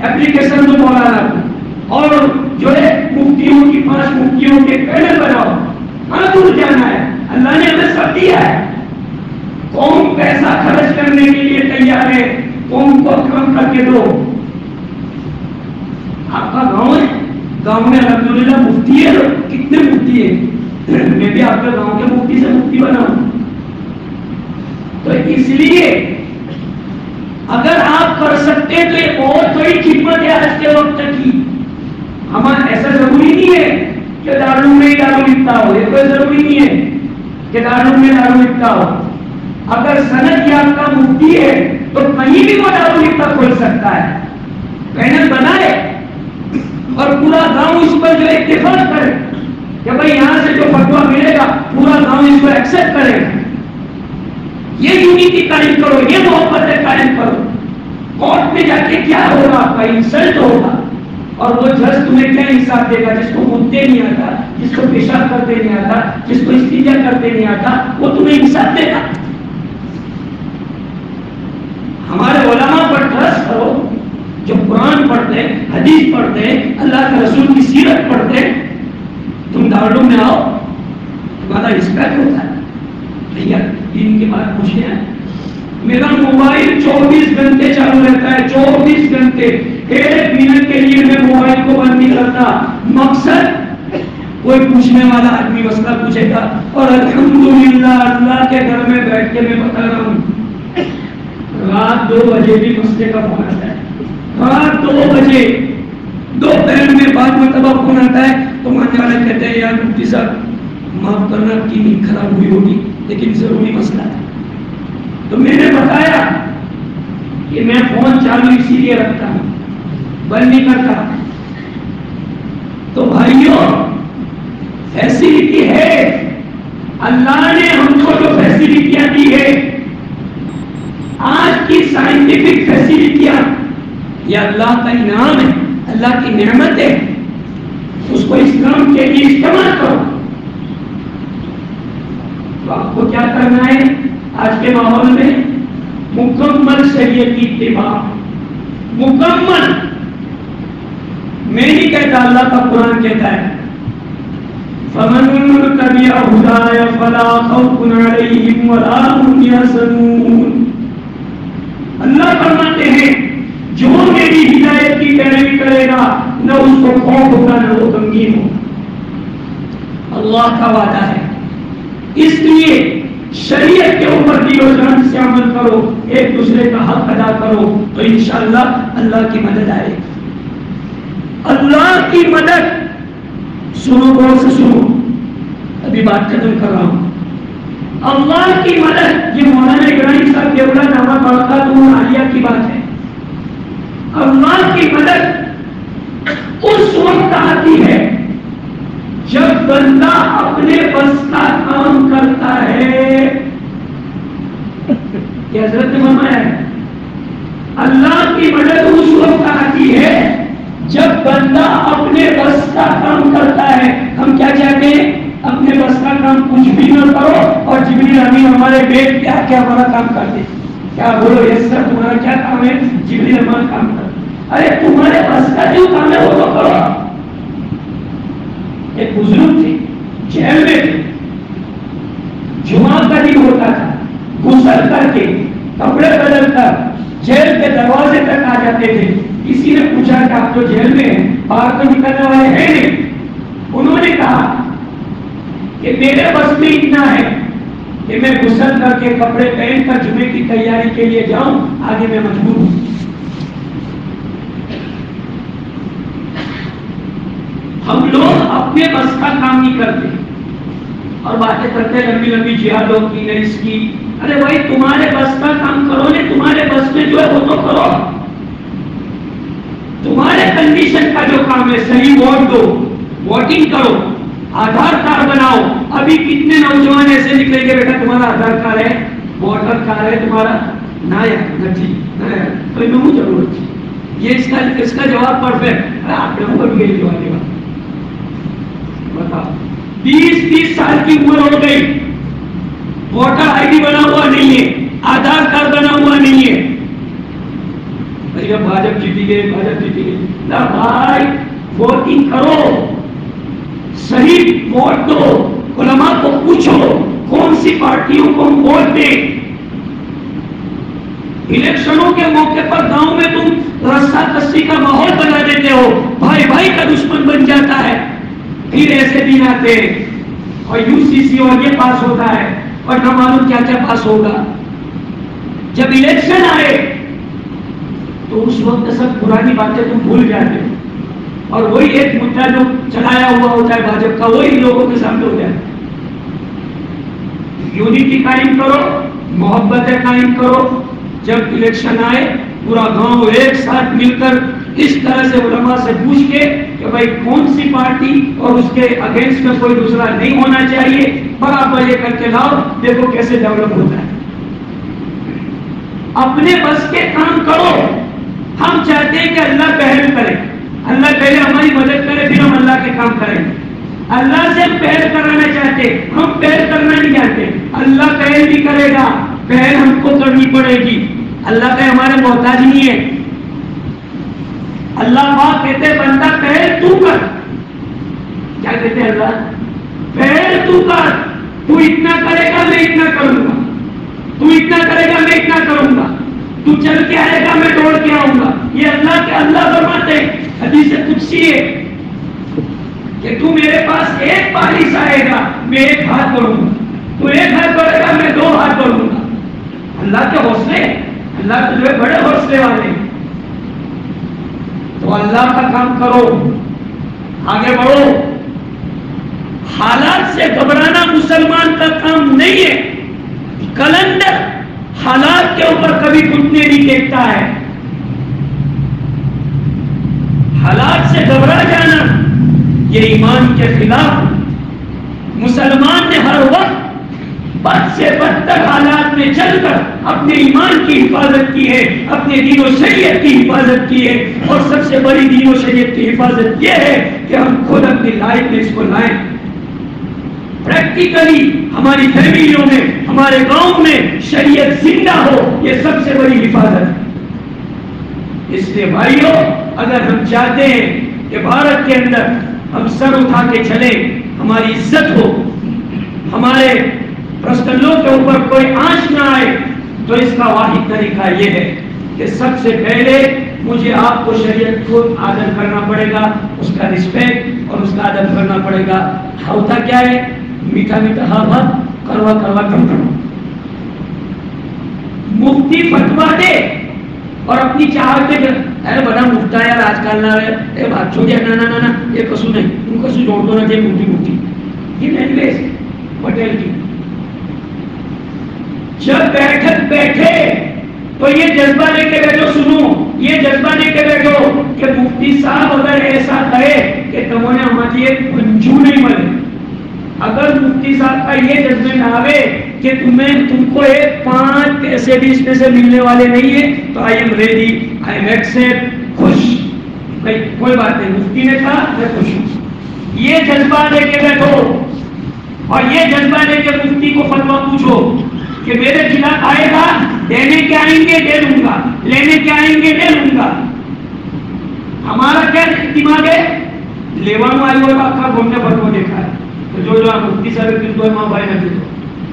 اپلیکیشن تو مولانا اور جو ہے مفتیوں کی 5 مفتیوں کے پینل بناؤ، ہاں دور جانا ہے، اللہ نے ہمیں سب دیا ہے۔ قوم پیسہ خرچ کرنے کے لیے تیار ہے، قوم کو کام کر کے دو۔ آپ کا گاؤں ہے، گاؤں میں الحمدللہ مفتی ہے، کتنے مفتی ہے، میں بھی آپ کے گاؤں کے مفتی سے مفتی بناؤں۔ تو اس لیے اگر آپ کر سکتے تو یہ بہت بڑی خدمت ہے آج کے وقت کی۔ ہمارا ایسا ضروری نہیں ہے کہ دارالعلوم میں دارالفتہ ہو، یہ کوئی ضروری نہیں ہے کہ دارالعلوم میں دارالفتہ ہو۔ اگر سند یافتہ مفتی ہے تو کہیں بھی وہ دارالفتہ کھول سکتا ہے، پینل بنائے اور پورا گاؤں اس پر جو اتفاق کرے کہ بھائی یہاں سے جو فتویٰ ملے گا پورا گاؤں اس کو ایکسپٹ کرے گا، یہ یونٹی قائم کرو، یہ محبت قائم کرو۔ کورٹ میں جا کے کیا ہوگا؟ آپ کا انسلٹ ہوگا، اور وہ جج تمہیں کیا انصاف دے گا؟ جس کو مدتے نہیں آتا، جس کو پیشاب کرتے نہیں آتا، جس کو استنجا کرتے نہیں آتا، وہ تمہیں انصاف دے گا۔ ہمارے علماء پر ٹرسٹ کرو، جو قرآن پڑھتے ہیں، حدیث پڑھتے ہیں، اللہ کے رسول کی سیرت پڑھتے ہیں۔ تم دارالعلوم میں آؤ، تمہارا رسپیکٹ ہوتا ہے۔ بھیا دین کی بات پوچھیں، میرا موبائل 24 گھنٹے چالو رہتا ہے، 24 گھنٹے، 1 منٹ کے لیے میں موبائل کو بند نہیں کرتا۔ مقصد کوئی پوچھنے والا آدمی مسئلہ پوچھے گا، اور الحمدللہ اللہ کے گھر میں بیٹھ کے میں بتا رہا ہوں، رات 2 بجے بھی مسئلے کا فون آتا ہے، رات 2 بجے، دوپہر میں بعد مرتبہ فون آتا ہے تو ماننے والے کہتے ہیں یار مفتی صاحب معاف کرنا کی نیند خراب ہوئی ہوگی لیکن ضروری مسئلہ ہے۔ تو میں نے بتایا کہ میں فون چالو اسی لیے رکھتا ہوں، بند نہیں کرتا۔ تو بھائیوں فیسلٹی ہے، اللہ نے ہم کو جو فیسلٹیاں دی ہے، آج کی سائنٹیفک فیسلٹیاں، یہ اللہ کا انعام ہے، اللہ کی نعمت ہے، اس کو اسلام کے لیے استعمال کرو۔ تو آپ کو کیا کرنا ہے آج کے ماحول میں؟ مکمل شریعت کی اتباع، مکمل۔ میں نہیں کہتا، اللہ کا قرآن کہتا ہے فَمَن تَبِعَ هُدَايَ فَلَا خَوْفٌ عَلَيْهِمْ وَلَا هُمْ يَحْزَنُونَ۔ اللہ فرماتے ہیں جو میری ہدایت کی پیروی کرے گا نہ اس کو خوف ہوگا نہ وہ غمگین ہوگا، اللہ کا وعدہ ہے۔ اس لیے شریعت کے اوپر دل و جان سے عمل کرو، ایک دوسرے کا حق ادا کرو، تو انشاءاللہ اللہ کی مدد آئے گی۔ اللہ کی مدد، سنو غور سے سنو، ابھی بات ختم کر رہا ہوں۔ اللہ کی مدد، یہ مولانا ابراہیم صاحب دیولا نامہ برکاتہ عالیہ کی بات ہے۔ اللہ کی مدد اس وقت آتی ہے جب بندہ اپنے بس کا کام کرتا ہے۔ یہ حضرت نے فرمایا ہے اللہ کی مدد اس وقت آتی ہے جب بندہ اپنے بس کا کام کرتا ہے۔ ہم کیا چاہتے ہیں؟ اپنے بس کا کام کچھ بھی نہ کرو اور جبریل امین ہمارے بیٹ کیا کیا ہمارا کام کر دے۔ کیا بولو یس سر تمہارا کیا کام ہے؟ جبریل امین کام کر۔ ارے تمہارے بس کا جو کام ہے وہ تو کرو۔ ایک بزرگ تھے، جیل میں تھے، جمعہ کا دن ہوتا تھا، غسل کر کے کے دروازے تک آ جاتے تھے. کسی نے پوچھا کہ آپ تو جیل میں ہیں, باہر تو نکلنے والے ہیں نہیں. انہوں نے کہا کہ میرے بس میں اتنا ہے کہ میں غسل کر کے کپڑے پہن کر جمعے کی تیاری کے لیے جاؤں, آگے میں مجبور ہوں. ہم لوگ اپنے بس کا کام نہیں کرتے اور باتیں کرتے لمبی لمبی جہادوں کی, نہیں اس کی. ارے بھائی تمہارے بس کا کام کرو, نہیں تمہارے بس میں جو ہے وہ تو کرو. تمہارے کنڈیشن کا جو کام ہے, صحیح ووٹ دو, ووٹنگ کرو, آدھار کارڈ بناؤ. ابھی کتنے نوجوان ایسے نکلیں گے بیٹا تمہارا آدھار کارڈ ہے, ووٹر کارڈ ہے تمہارا, نہ یار نہ جی نہ یار تو میں ضرورت تھی. یہ اس کا جواب پرفیکٹ. آپ نے وہ بھی جواب دیا. بتاؤ 20 سال کی عمر ہو گئی, ووٹر آئی ڈی بنا ہوا نہیں ہے, آدھار کارڈ بنا ہوا نہیں ہے. بھاجپ جیتی گئی, بھاجپ جیتی گئی. نہ بھائی, ووٹنگ کرو, صحیح ووٹ دو, علماء کو پوچھو کون سی پارٹیوں کو ہم ووٹ دیں. الیکشنوں کے موقع پر گاؤں میں تم رسا کسی کا ماحول بنا دیتے ہو, بھائی بھائی کا دشمن بن جاتا ہے. پھر ایسے دن آتے ہیں اور UCC اور یہ پاس ہوتا ہے اور نہ معلوم کیا کیا پاس ہوگا. جب الیکشن آئے تو اس وقت سب پرانی باتیں تم بھول جاتے ہو اور وہی ایک مدعا جو چلایا ہوا ہوتا ہے بھاجپ کا, وہی لوگوں کے سامنے ہو جائے. یونٹی قائم کرو, محبتیں قائم کرو. جب الیکشن آئے پورا گاؤں ایک ساتھ مل کر اس طرح سے علماء سے پوچھ کے کہ بھائی کون سی پارٹی اور اس کے اگینسٹ میں کوئی دوسرا نہیں ہونا چاہیے, برابر یہ کر کے لاؤ, دیکھو کیسے ڈیولپ ہوتا ہے. اپنے بس کے کام کرو. ہم چاہتے ہیں کہ اللہ پہل کرے, اللہ پہلے ہماری مدد کرے, پھر ہم اللہ کے کام کریں. اللہ سے پہل کرانا چاہتے, ہم پہل کرنا نہیں چاہتے. اللہ پہل بھی کرے گا, پہل ہم کو کرنی پڑے گی. اللہ کا ہمارے محتاج نہیں ہے. اللہ پاک کہتے بندہ پہل تو کر. کیا کہتے ہیں اللہ؟ پہل تو کر. تو اتنا کرے گا میں اتنا کروں گا, تو اتنا کرے گا میں اتنا کروں گا, تو چل کے آئے گا میں دوڑ کے آؤں گا. یہ اللہ فرماتے ہیں, حدیث قدسی ہے کہ تو میرے پاس ایک بارش آئے گا میں ایک ہاتھ کروں گا, تو ایک ہاتھ کرے گا میں 2 ہاتھ کروں گا. اللہ کے حوصلے, اللہ تو جو ہے بڑے حوصلے والے. تو اللہ کا کام کرو, آگے بڑھو. حالات سے گھبرانا مسلمان کا کام نہیں ہے. کلندر حالات کے اوپر کبھی گھٹنے نہیں ٹیکتا ہے. حالات سے گھبرا جانا یہ ایمان کے خلاف. مسلمان نے ہر وقت بد سے بدتر حالات میں چل کر اپنے ایمان کی حفاظت کی ہے, اپنے دین و شریعت کی حفاظت کی ہے. اور سب سے بڑی دین و شریعت کی حفاظت یہ ہے کہ ہم خود اپنی لائف میں اس کو لائیں. پریکٹیکلی ہماری فیملیوں میں, ہمارے گاؤں میں شریعت زندہ ہو, یہ سب سے بڑی حفاظت ہے. اس لیے بھائیوں, اگر ہم چاہتے ہیں کہ بھارت کے اندر ہم سر اٹھا کے چلیں, ہماری عزت ہو, ہمارے پرستلوں کے اوپر کوئی آنچ نہ آئے, تو اس کا واحد طریقہ یہ ہے کہ سب سے پہلے مجھے آپ کو شریعت کو آدر کرنا پڑے گا, اس کا رسپیکٹ اور اس کا آدر کرنا پڑے گا. ہوتا کیا ہے, میٹھا میٹھا ہاں بات, کروا کروا کم کرو. مفتی فتوا دے اور اپنی چاہت کے ارے بڑا مفتا یار آج کل نہ اے بات چھوڑ دیا, نا یہ کسو نہیں, ان کسو جوڑ دو نہ, مفتی یہ لینگویج پٹیل کی. جب بیٹھک بیٹھے تو یہ جذبہ لے کے بیٹھو, سنو یہ جذبہ لے کے بیٹھو کہ مفتی صاحب اگر ایسا کہے کہ تمہوں نے ہماری ایک منجو نہیں ملے, اگر مفتی صاحب کا یہ جذبہ نہ آوے کہ تم کو ایک 5 پیسے بھی اس میں سے ملنے والے نہیں ہے, تو I am ready, I am accept, خوش بھائی کوئی بات نہیں, مفتی نے کہا میں خوش ہوں. یہ جذبہ لے کے بیٹھو اور یہ جذبہ لے کے مفتی کو فتوا پوچھو کہ میرے خلاف آئے گا, دینے کے آئیں گے دے لوں گا, لینے کے آئیں گے دے لوں گا. ہمارا کیا دماغ ہے, لیوانو آئی ہوگا آپ کا گھومنے پر کو دیکھا ہے, تو جو مفتی صاحب کی تو ماں بھائی نہ دے دو,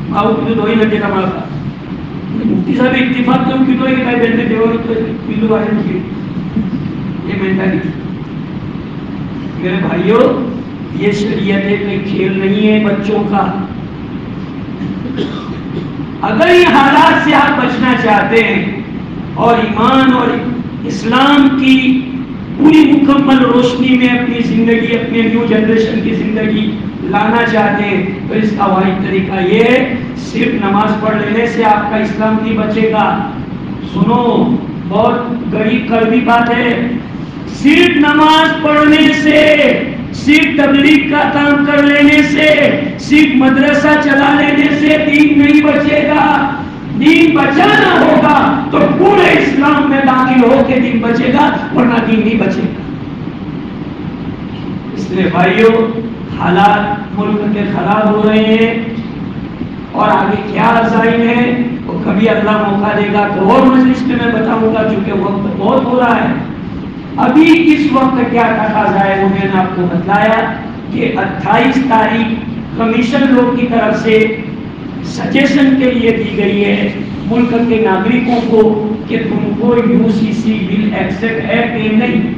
ماں کی تو دو ہی نہ دیتا ماں کا مفتی صاحب اتفاق کیوں کیوں ہے کہ بھائی بہن دیور تو پلو والے کی یہ مینٹالٹی. میرے بھائیوں یہ شریعت میں کھیل نہیں ہے بچوں کا. اگر یہ حالات سے آپ بچنا چاہتے ہیں اور ایمان اور اسلام کی پوری مکمل روشنی میں اپنی زندگی اپنے نیو جنریشن کی زندگی لانا چاہتے ہیں تو اس کا واحد طریقہ یہ ہے صرف نماز پڑھ لینے سے آپ کا اسلام نہیں بچے گا. سنو بہت غریب کڑوی بات ہے. صرف نماز پڑھنے سے صرف تبلیغ کا کام کر لینے سے صرف مدرسہ چلا لینے سے دین نہیں بچے گا. دین بچانا ہوگا تو پورے اسلام میں داخل ہو کے دین بچے گا ورنہ دین نہیں بچے گا. اس لیے بھائیوں حالات ملک کے خراب ہو رہے ہیں اور آگے کیا عزائم ہے وہ کبھی اللہ موقع دے گا تو اور مجلس میں بتاؤں گا چونکہ وقت بہت ہو رہا ہے. ابھی اس وقت کیا تقاضا ہے وہ میں نے آپ کو بتلایا کہ 28 تاریخ کمیشن لوگ کی طرف سے سجیشن کے لیے دی گئی ہے ملک کے ناگرکوں کو کہ تم کو UCC بل ایکسپٹ ہے کہ نہیں.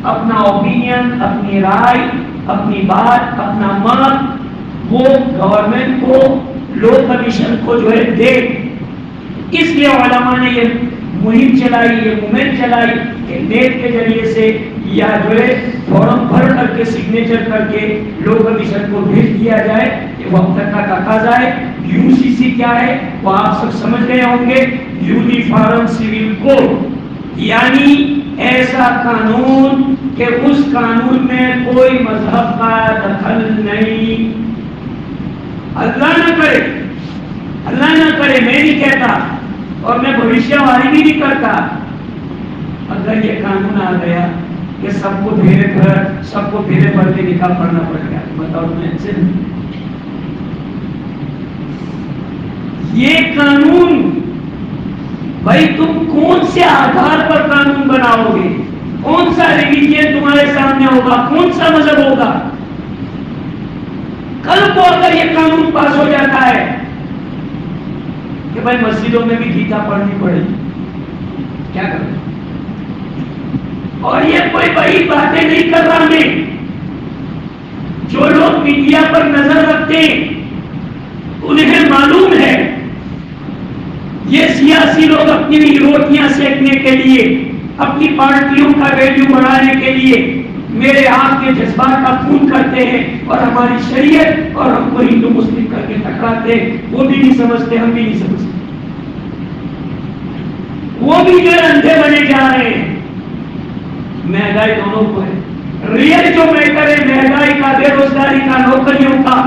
اپنا اوپینین اپنی رائے اپنی بات اپنا مت وہ گورنمنٹ کو لو کمیشن کو جو ہے دے. اس لیے علماء نے یہ مہم چلائی یہ موومنٹ چلائی کہ نیٹ کے ذریعے سے یا جو ہے فارم بھر کر کے سگنیچر کر کے لو کمیشن کو بھیج دیا جائے. یہ وقت کا تقاضا ہے. UCC کیا ہے وہ آپ سب سمجھ گئے ہوں گے. یونیفارم سول کوڈ یعنی ایسا قانون کہ اس قانون میں کوئی مذہب کا دخل نہیں. اللہ نہ کرے میں نہیں کہتا اور میں بھوشیہ واری بھی نہیں کرتا. اگر یہ قانون آ گیا کہ سب کو دھیرے بھر کے نکاح پڑھنا پڑے گا بتاؤ میں سے یہ قانون بھائی تم کون سے آدھار پر قانون بناؤ گے؟ کون سا ریلیجن تمہارے سامنے ہوگا؟ کون سا مذہب ہوگا؟ کل کو اگر یہ قانون پاس ہو جاتا ہے کہ بھائی مسجدوں میں بھی گیتا پڑھنی پڑے گی کیا کریں؟ اور یہ کوئی بڑی باتیں نہیں کر رہا میں. جو لوگ میڈیا پر نظر رکھتے ہیں انہیں معلوم ہے یہ سیاسی لوگ اپنی روٹیاں سیکنے کے لیے اپنی پارٹیوں کا ویلیو بڑھانے کے لیے میرے آپ کے جذبات کا خون کرتے ہیں اور ہماری شریعت اور ہم کو ہندو مسلم کر کے ٹکراتے ہیں. وہ بھی نہیں سمجھتے ہم بھی نہیں سمجھتے. وہ بھی جو اندھے بنے جا رہے ہیں. مہنگائی دونوں کو ہے. ریئل جو میٹر ہے مہنگائی کا بے روزگاری کا نوکریوں کا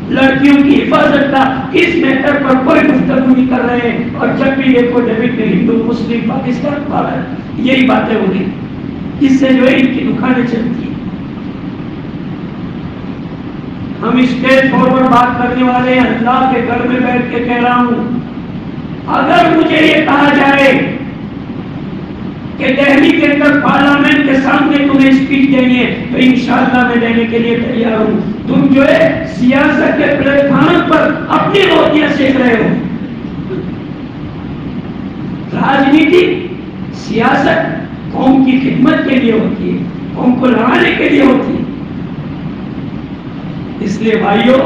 لڑکیوں کی حفاظت کا اس میٹر پر کوئی گفتگو نہیں کر رہے ہیں. اور جب بھی دیکھو ڈیبٹ میں ہندو مسلم پاکستان والا یہی باتیں ہو رہی اس سے جو ہے ان کی دکانیں چلتی ہیں. ہم اسٹیج فارورڈ بات کرنے والے اللہ کے گھر میں بیٹھ کے کہہ رہا ہوں اگر مجھے یہ کہا جائے کہ دہلی کے اندر پارلیمنٹ کے سامنے تمہیں اسپیچ دینی ہے تو انشاءاللہ میں دینے کے لیے تیار ہوں. تم جو ہے سیاست کے پلیٹ فارم پر اپنی روٹیاں سیکھ رہے ہو. راجنیتی سیاست قوم کی خدمت کے لیے ہوتی ہے قوم کو لڑانے کے لیے ہوتی ہے. اس لیے بھائیوں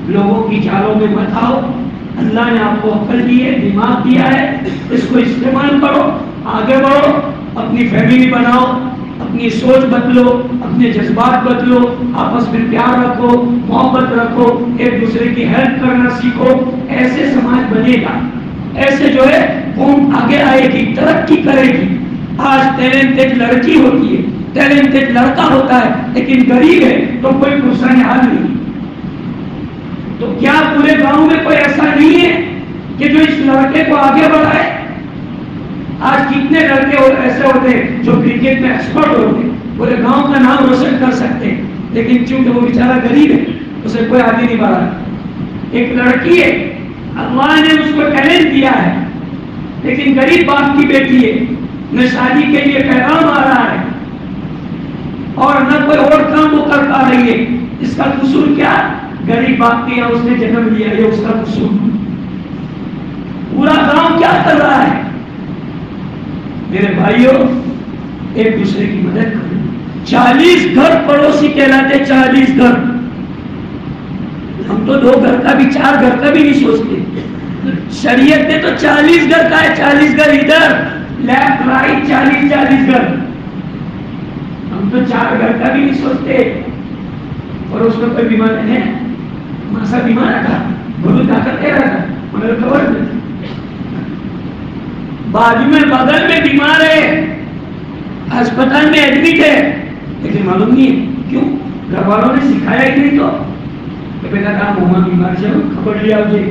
لوگوں کی چالوں میں مت آؤ. اللہ نے آپ کو عقل دی ہے دماغ دیا ہے اس کو استعمال کرو آگے بڑھو اپنی فیملی بناؤ اپنی سوچ بدلو اپنے جذبات بدلو آپس میں پیار رکھو محبت رکھو ایک دوسرے کی ہیلپ کرنا سیکھو. ایسے سماج بنے گا ایسے جو ہے قوم آگے آئے گی ترقی کرے گی. آج ٹیلنٹڈ لڑکی ہوتی ہے ٹیلنٹڈ لڑکا ہوتا ہے لیکن غریب ہے تو کوئی پرسان حال نہیں. تو کیا پورے گاؤں میں کوئی ایسا نہیں ہے کہ جو اس لڑکے کو آگے بڑھائے؟ آج کتنے لڑکے ایسے ہوتے ہیں جو کرکٹ میں ایکسپرٹ ہوتے ہیں پورے گاؤں کا نام روشن کر سکتے ہیں لیکن چونکہ وہ بیچارہ غریب ہے اسے کوئی آگے نہیں بڑھا. ایک لڑکی ہے اللہ نے اس کو ٹیلنٹ دیا ہے لیکن غریب باپ کی بیٹی ہے نہ شادی کے لیے پیغام آ رہا ہے اور نہ کوئی اور کام وہ کر پا رہی ہے. اس کا قصور کیا؟ غریب باپ کے یا اس نے جنم لیا یہ اس کا قصور. پورا گاؤں کیا کر رہا ہے؟ میرے بھائیوں، ایک دوسرے کی مدد کریں. 40 گھر پڑوسی کہلاتے. 40 گھر. ہم تو 2 گھر کا بھی 4 گھر کا بھی نہیں سوچتے. شریعت نے تو 40 گھر کا ہے. 40 گھر ادھر لیفٹ رائٹ 40 گھر. ہم تو 4 گھر کا بھی نہیں سوچتے. اور اس میں کوئی بیمار ہے؟ ماسا بیمار تھا, بولو طاقت دے رہا تھا, مگر خبر نہیں. بازو میں بغل میں بیمار ہے, اسپتال میں ایڈمٹ ہے, لیکن معلوم نہیں ہے کیوں. گھر والوں نے سکھایا ہی نہیں. تو کہ بیٹا کا مما بیمار سے خبر لیا مجھے,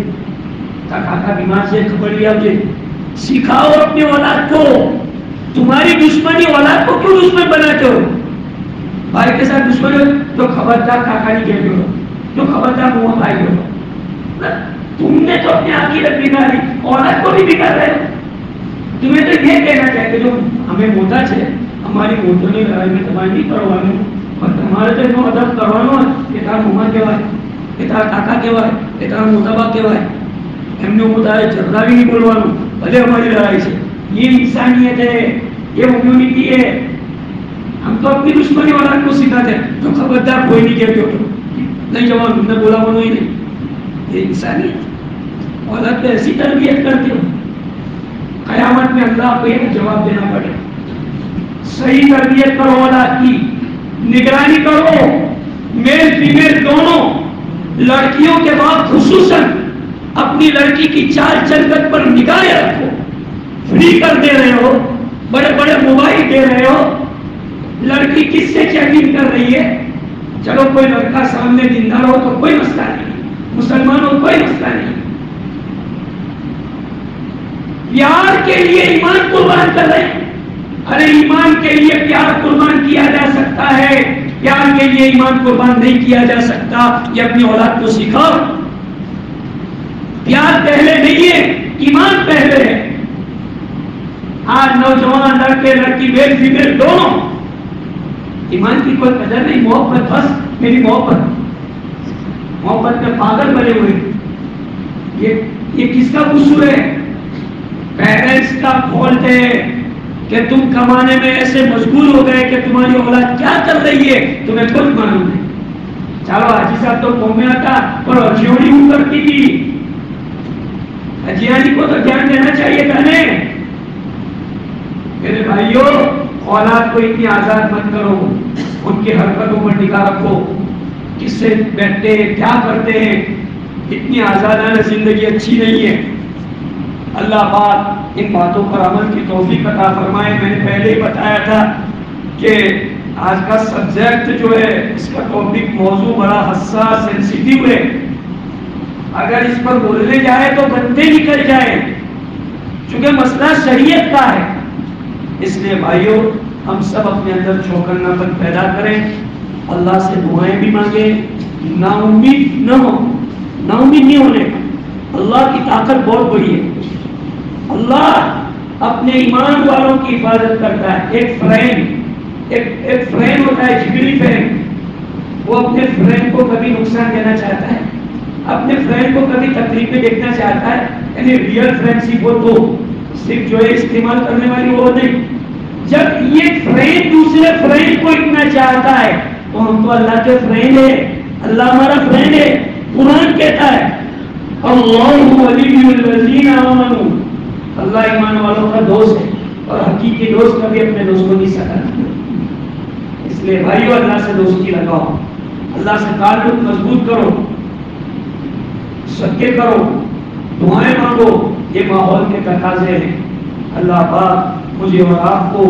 کاکا بیمار سے خبر لیا مجھے. سکھاؤ اپنی اولاد کو. تمہاری دشمنی اولاد کو کیوں دشمن بناتے ہو؟ بھائی کے ساتھ دشمن ہو تو خبردار کاکا نہیں کہتے ہو, تو خبردار مما بھائی ہو. تم نے تو اپنے عقیدت بگاڑی, اولاد کو بھی بگاڑ رہے ہو. تمہیں تو یہ کہنا چاہیے جو ہمیں محتاج ہے, ہماری موتوں نے لڑائی میں تمہیں نہیں کروانے, اور تمہارے تو ادب کروانا کہ تار مما کہوائے, کہ تار کاکا کہوائے, کہ تار موتابا کہوائے. ہم نے مطالعہ جھگڑا بھی نہیں بولوانا بھلے ہماری لڑائی سے. یہ انسانیت ہے, یہ ہیومینٹی ہے. ہم تو اپنی دشمنی اولاد کو سکھاتے ہیں تو خبردار کوئی نہیں کہتے ہو نہیں جوان تم نے بولا بولو ہی نہیں. یہ انسانیت. اولاد پہ ایسی تربیت کرتے ہو, قیامت میں اللہ کو ایک جواب دینا پڑے. صحیح تربیت کرو اولاد کی, نگرانی کرو. میل فیمیل دونوں. لڑکیوں کے بعد خصوصاً اپنی لڑکی کی چال چلکت پر نگاہیں رکھو. فری کر دے رہے ہو, بڑے بڑے موبائل دے رہے ہو, لڑکی کس سے چیٹنگ کر رہی ہے. چلو کوئی لڑکا سامنے دیندار ہو تو کوئی مسئلہ نہیں, مسلمان ہو کوئی مسئلہ نہیں. پیار کے لیے ایمان قربان کر رہے ہیں. ارے ایمان کے لیے پیار قربان کیا جا سکتا ہے, پیار کے لیے ایمان قربان نہیں کیا جا سکتا. یہ اپنی اولاد کو سکھاؤ. پیار پہلے نہیں ہے, ایمان پہلے ہے. آج نوجوان لڑکے لڑکی میل فیمیل دونوں ایمان کی کوئی قدر نہیں. محبت بس میری محبت, محبت میں پاگل بنے ہوئے. یہ کس کا قصور ہے؟ پیرنٹس کا فالٹ ہے کہ تم کمانے میں ایسے مشغول ہو گئے کہ تمہاری اولاد کیا کر رہی ہے تمہیں خود معلوم ہے. چلو حاجی صاحب تو قوم میں آتا اور اجیوڑی ہوں کرتی تھی. اجیانی کو تو دھیان دینا چاہیے تھا نے. میرے بھائیوں, اولاد کو اتنی آزاد مت کرو. ان کی حرکتوں پر نگاہ رکھو, کس سے بیٹھتے ہیں, کیا کرتے ہیں. اتنی آزادانہ زندگی اچھی نہیں ہے. اللہ پاک ان باتوں پر عمل کی توفیق عطا فرمائے. میں نے پہلے ہی بتایا تھا کہ آج کا سبجیکٹ جو ہے, اس کا ٹاپک موضوع بڑا حساس سینسیٹیو ہے. اگر اس پر بولنے جائے تو گندے نکل جائے, چونکہ مسئلہ شریعت کا ہے. اس لیے بھائیوں, ہم سب اپنے اندر چوکنا پن پیدا کریں, اللہ سے دعائیں بھی مانگیں, نا امید نہ ہو, نا امید نہیں ہونے کا. اللہ کی طاقت بہت بڑی ہے. اللہ اپنے ایمان والوں کی حفاظت کرتا ہے. ایک فرینڈ ہوتا ہے, جگری فرینڈ. وہ اپنے فرینڈ کو کبھی نقصان دینا چاہتا ہے, اپنے فرینڈ کو کبھی تکلیف میں دیکھنا چاہتا ہے. یعنی ریئل فرینڈ شپ ہو تو صرف جو ہے استعمال کرنے والی وہ نہیں. جب یہ فرینڈ دوسرے فرینڈ کو اتنا چاہتا ہے تو ہم تو اللہ کے فرینڈ ہیں, اللہ ہمارا فرینڈ ہے. قرآن کہتا ہے اللہ ولی الذین آمنوا, اللہ ایمان والوں کا دوست ہے, اور حقیقی دوست کبھی اپنے دوست کو نہیں سکتا. اس لیے بھائیو, اللہ سے دوستی لگاؤ, اللہ سے تعلق مضبوط کرو, صدقے کرو, دعائیں مانگو. یہ ماحول کے تقاضے ہیں. اللہ پاک مجھے اور آپ کو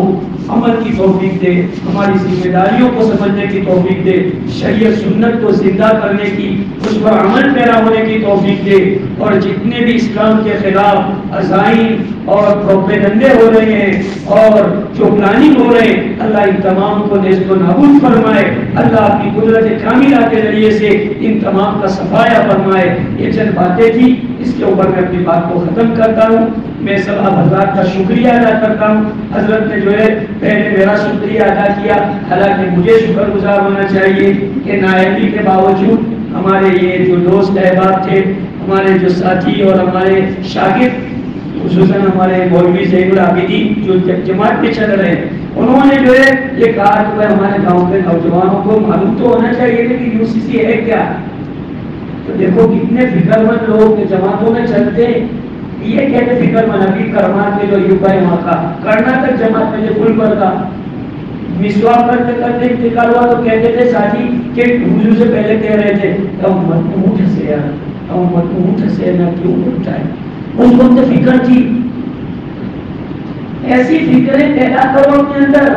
عمل کی توفیق دے, ہماری ذمہ داریوں کو سمجھنے کی توفیق دے, شریعت سنت کو زندہ کرنے کی, اس پر عمل پیرا ہونے کی توفیق دے. اور جتنے بھی اسلام کے خلاف عزائم اور پروپیگنڈے ہو رہے ہیں اور جو پلاننگ ہو رہے ہیں, اللہ ان تمام کو نیست و نابود فرمائے. اللہ اپنی قدرت کاملہ کے ذریعے سے ان تمام کا صفایا فرمائے. یہ چند باتیں تھی, اس کے اوپر میں اپنی بات کو ختم کرتا ہوں. میں سب حضرات کا شکریہ ادا کرتا ہوں. حضرت نے جو ہے پہلے میرا شکریہ ادا کیا, حالانکہ مجھے شکر گزار ہونا چاہیے کہ نائبی کے باوجود ہمارے یہ جو دوست احباب تھے, ہمارے جو ساتھی اور ہمارے شاگرد خصوصاً ہمارے مولوی زین العابدین جو جماعت میں چل رہے ہیں، انہوں نے جو ہے یہ کہا کہ بھائی ہمارے گاؤں کے نوجوانوں کو معلوم تو ہونا چاہیے کہ UCC ہے کیا. تو دیکھو کتنے فکر مند لوگ جماعتوں میں چلتے ہیں. یہ کہتے فکر مند ابھی کرمان کے جو ایوب بھائی وہاں کا کرناٹک جماعت میں جو پل پر کا مسواک کرتے کرتے انتقال ہوا تو کہتے تھے ساتھی کہ حضور سے پہلے کہہ رہے تھے امت اونٹ سے یار، امت اونٹ سے نہ کیوں اٹھتا ہے. اس وقت فکر تھی. ایسی فکریں پیدا کرو اپنے اندر،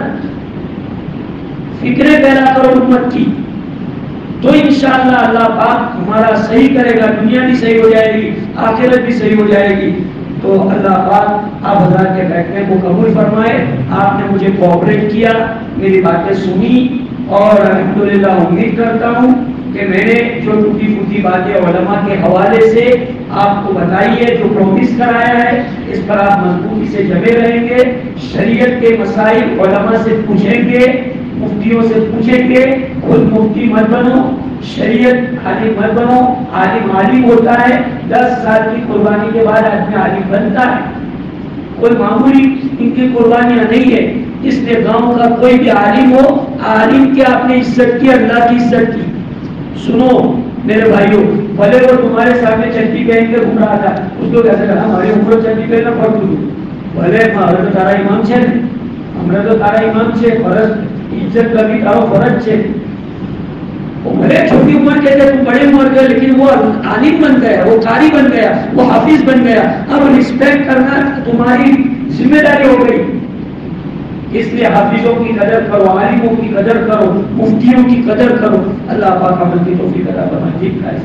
فکریں پیدا کرو امت کی، تو انشاءاللہ اللہ پاک ہمارا صحیح کرے گا. دنیا بھی صحیح ہو جائے گی، آخرت بھی صحیح ہو جائے گی. تو اللہ پاک آپ حضرات کے بیٹھنے کو قبول فرمائے. آپ نے مجھے کوآپریٹ کیا، میری باتیں سنی، اور الحمدللہ امید کرتا ہوں کہ میں نے جو ٹوٹی پھوٹی باتیں علماء کے حوالے سے آپ کو بتائی ہے، جو پرومس کرایا ہے، اس پر آپ مضبوطی سے جمے رہیں گے. شریعت کے مسائل علماء سے پوچھیں گے، مفتیوں سے پوچھیں گے. خود مفتی مت بنو، شریعت عالم مت بنو. عالم ہوتا ہے 10 سال کی قربانی کے بعد آدمی عالم بنتا ہے. کوئی معمولی ان کی قربانیاں نہیں ہے. اس لیے گاؤں کا کوئی بھی عالم ہو، عالم کی آپ نے عزت کی، اللہ کی عزت کی. سنو میرے بھائیوں، بھلے وہ تمہارے سامنے چٹی پہن کے گھوم رہا تھا، اس کو کیسے کہا ہماری عمر چٹی پہننا پڑ دوں. بھلے ہمارا تو تارا امام ہے، ہمارا تو تارا امام ہے، فرض عزت کبھی تارو فرض ہے. وہ بھلے چھوٹی عمر کے تھے، تم بڑی عمر کے، لیکن وہ عالم بن گیا، وہ قاری بن گیا، وہ حافظ بن گیا. اب رسپیکٹ کرنا تمہاری ذمہ داری ہو گئی. اس لیے حافظوں کی قدر کرو، عالموں کی قدر کرو، مفتیوں کی قدر کرو. اللہ پاک عمل کی توفیق عطا فرمائے. ٹھیک ہے.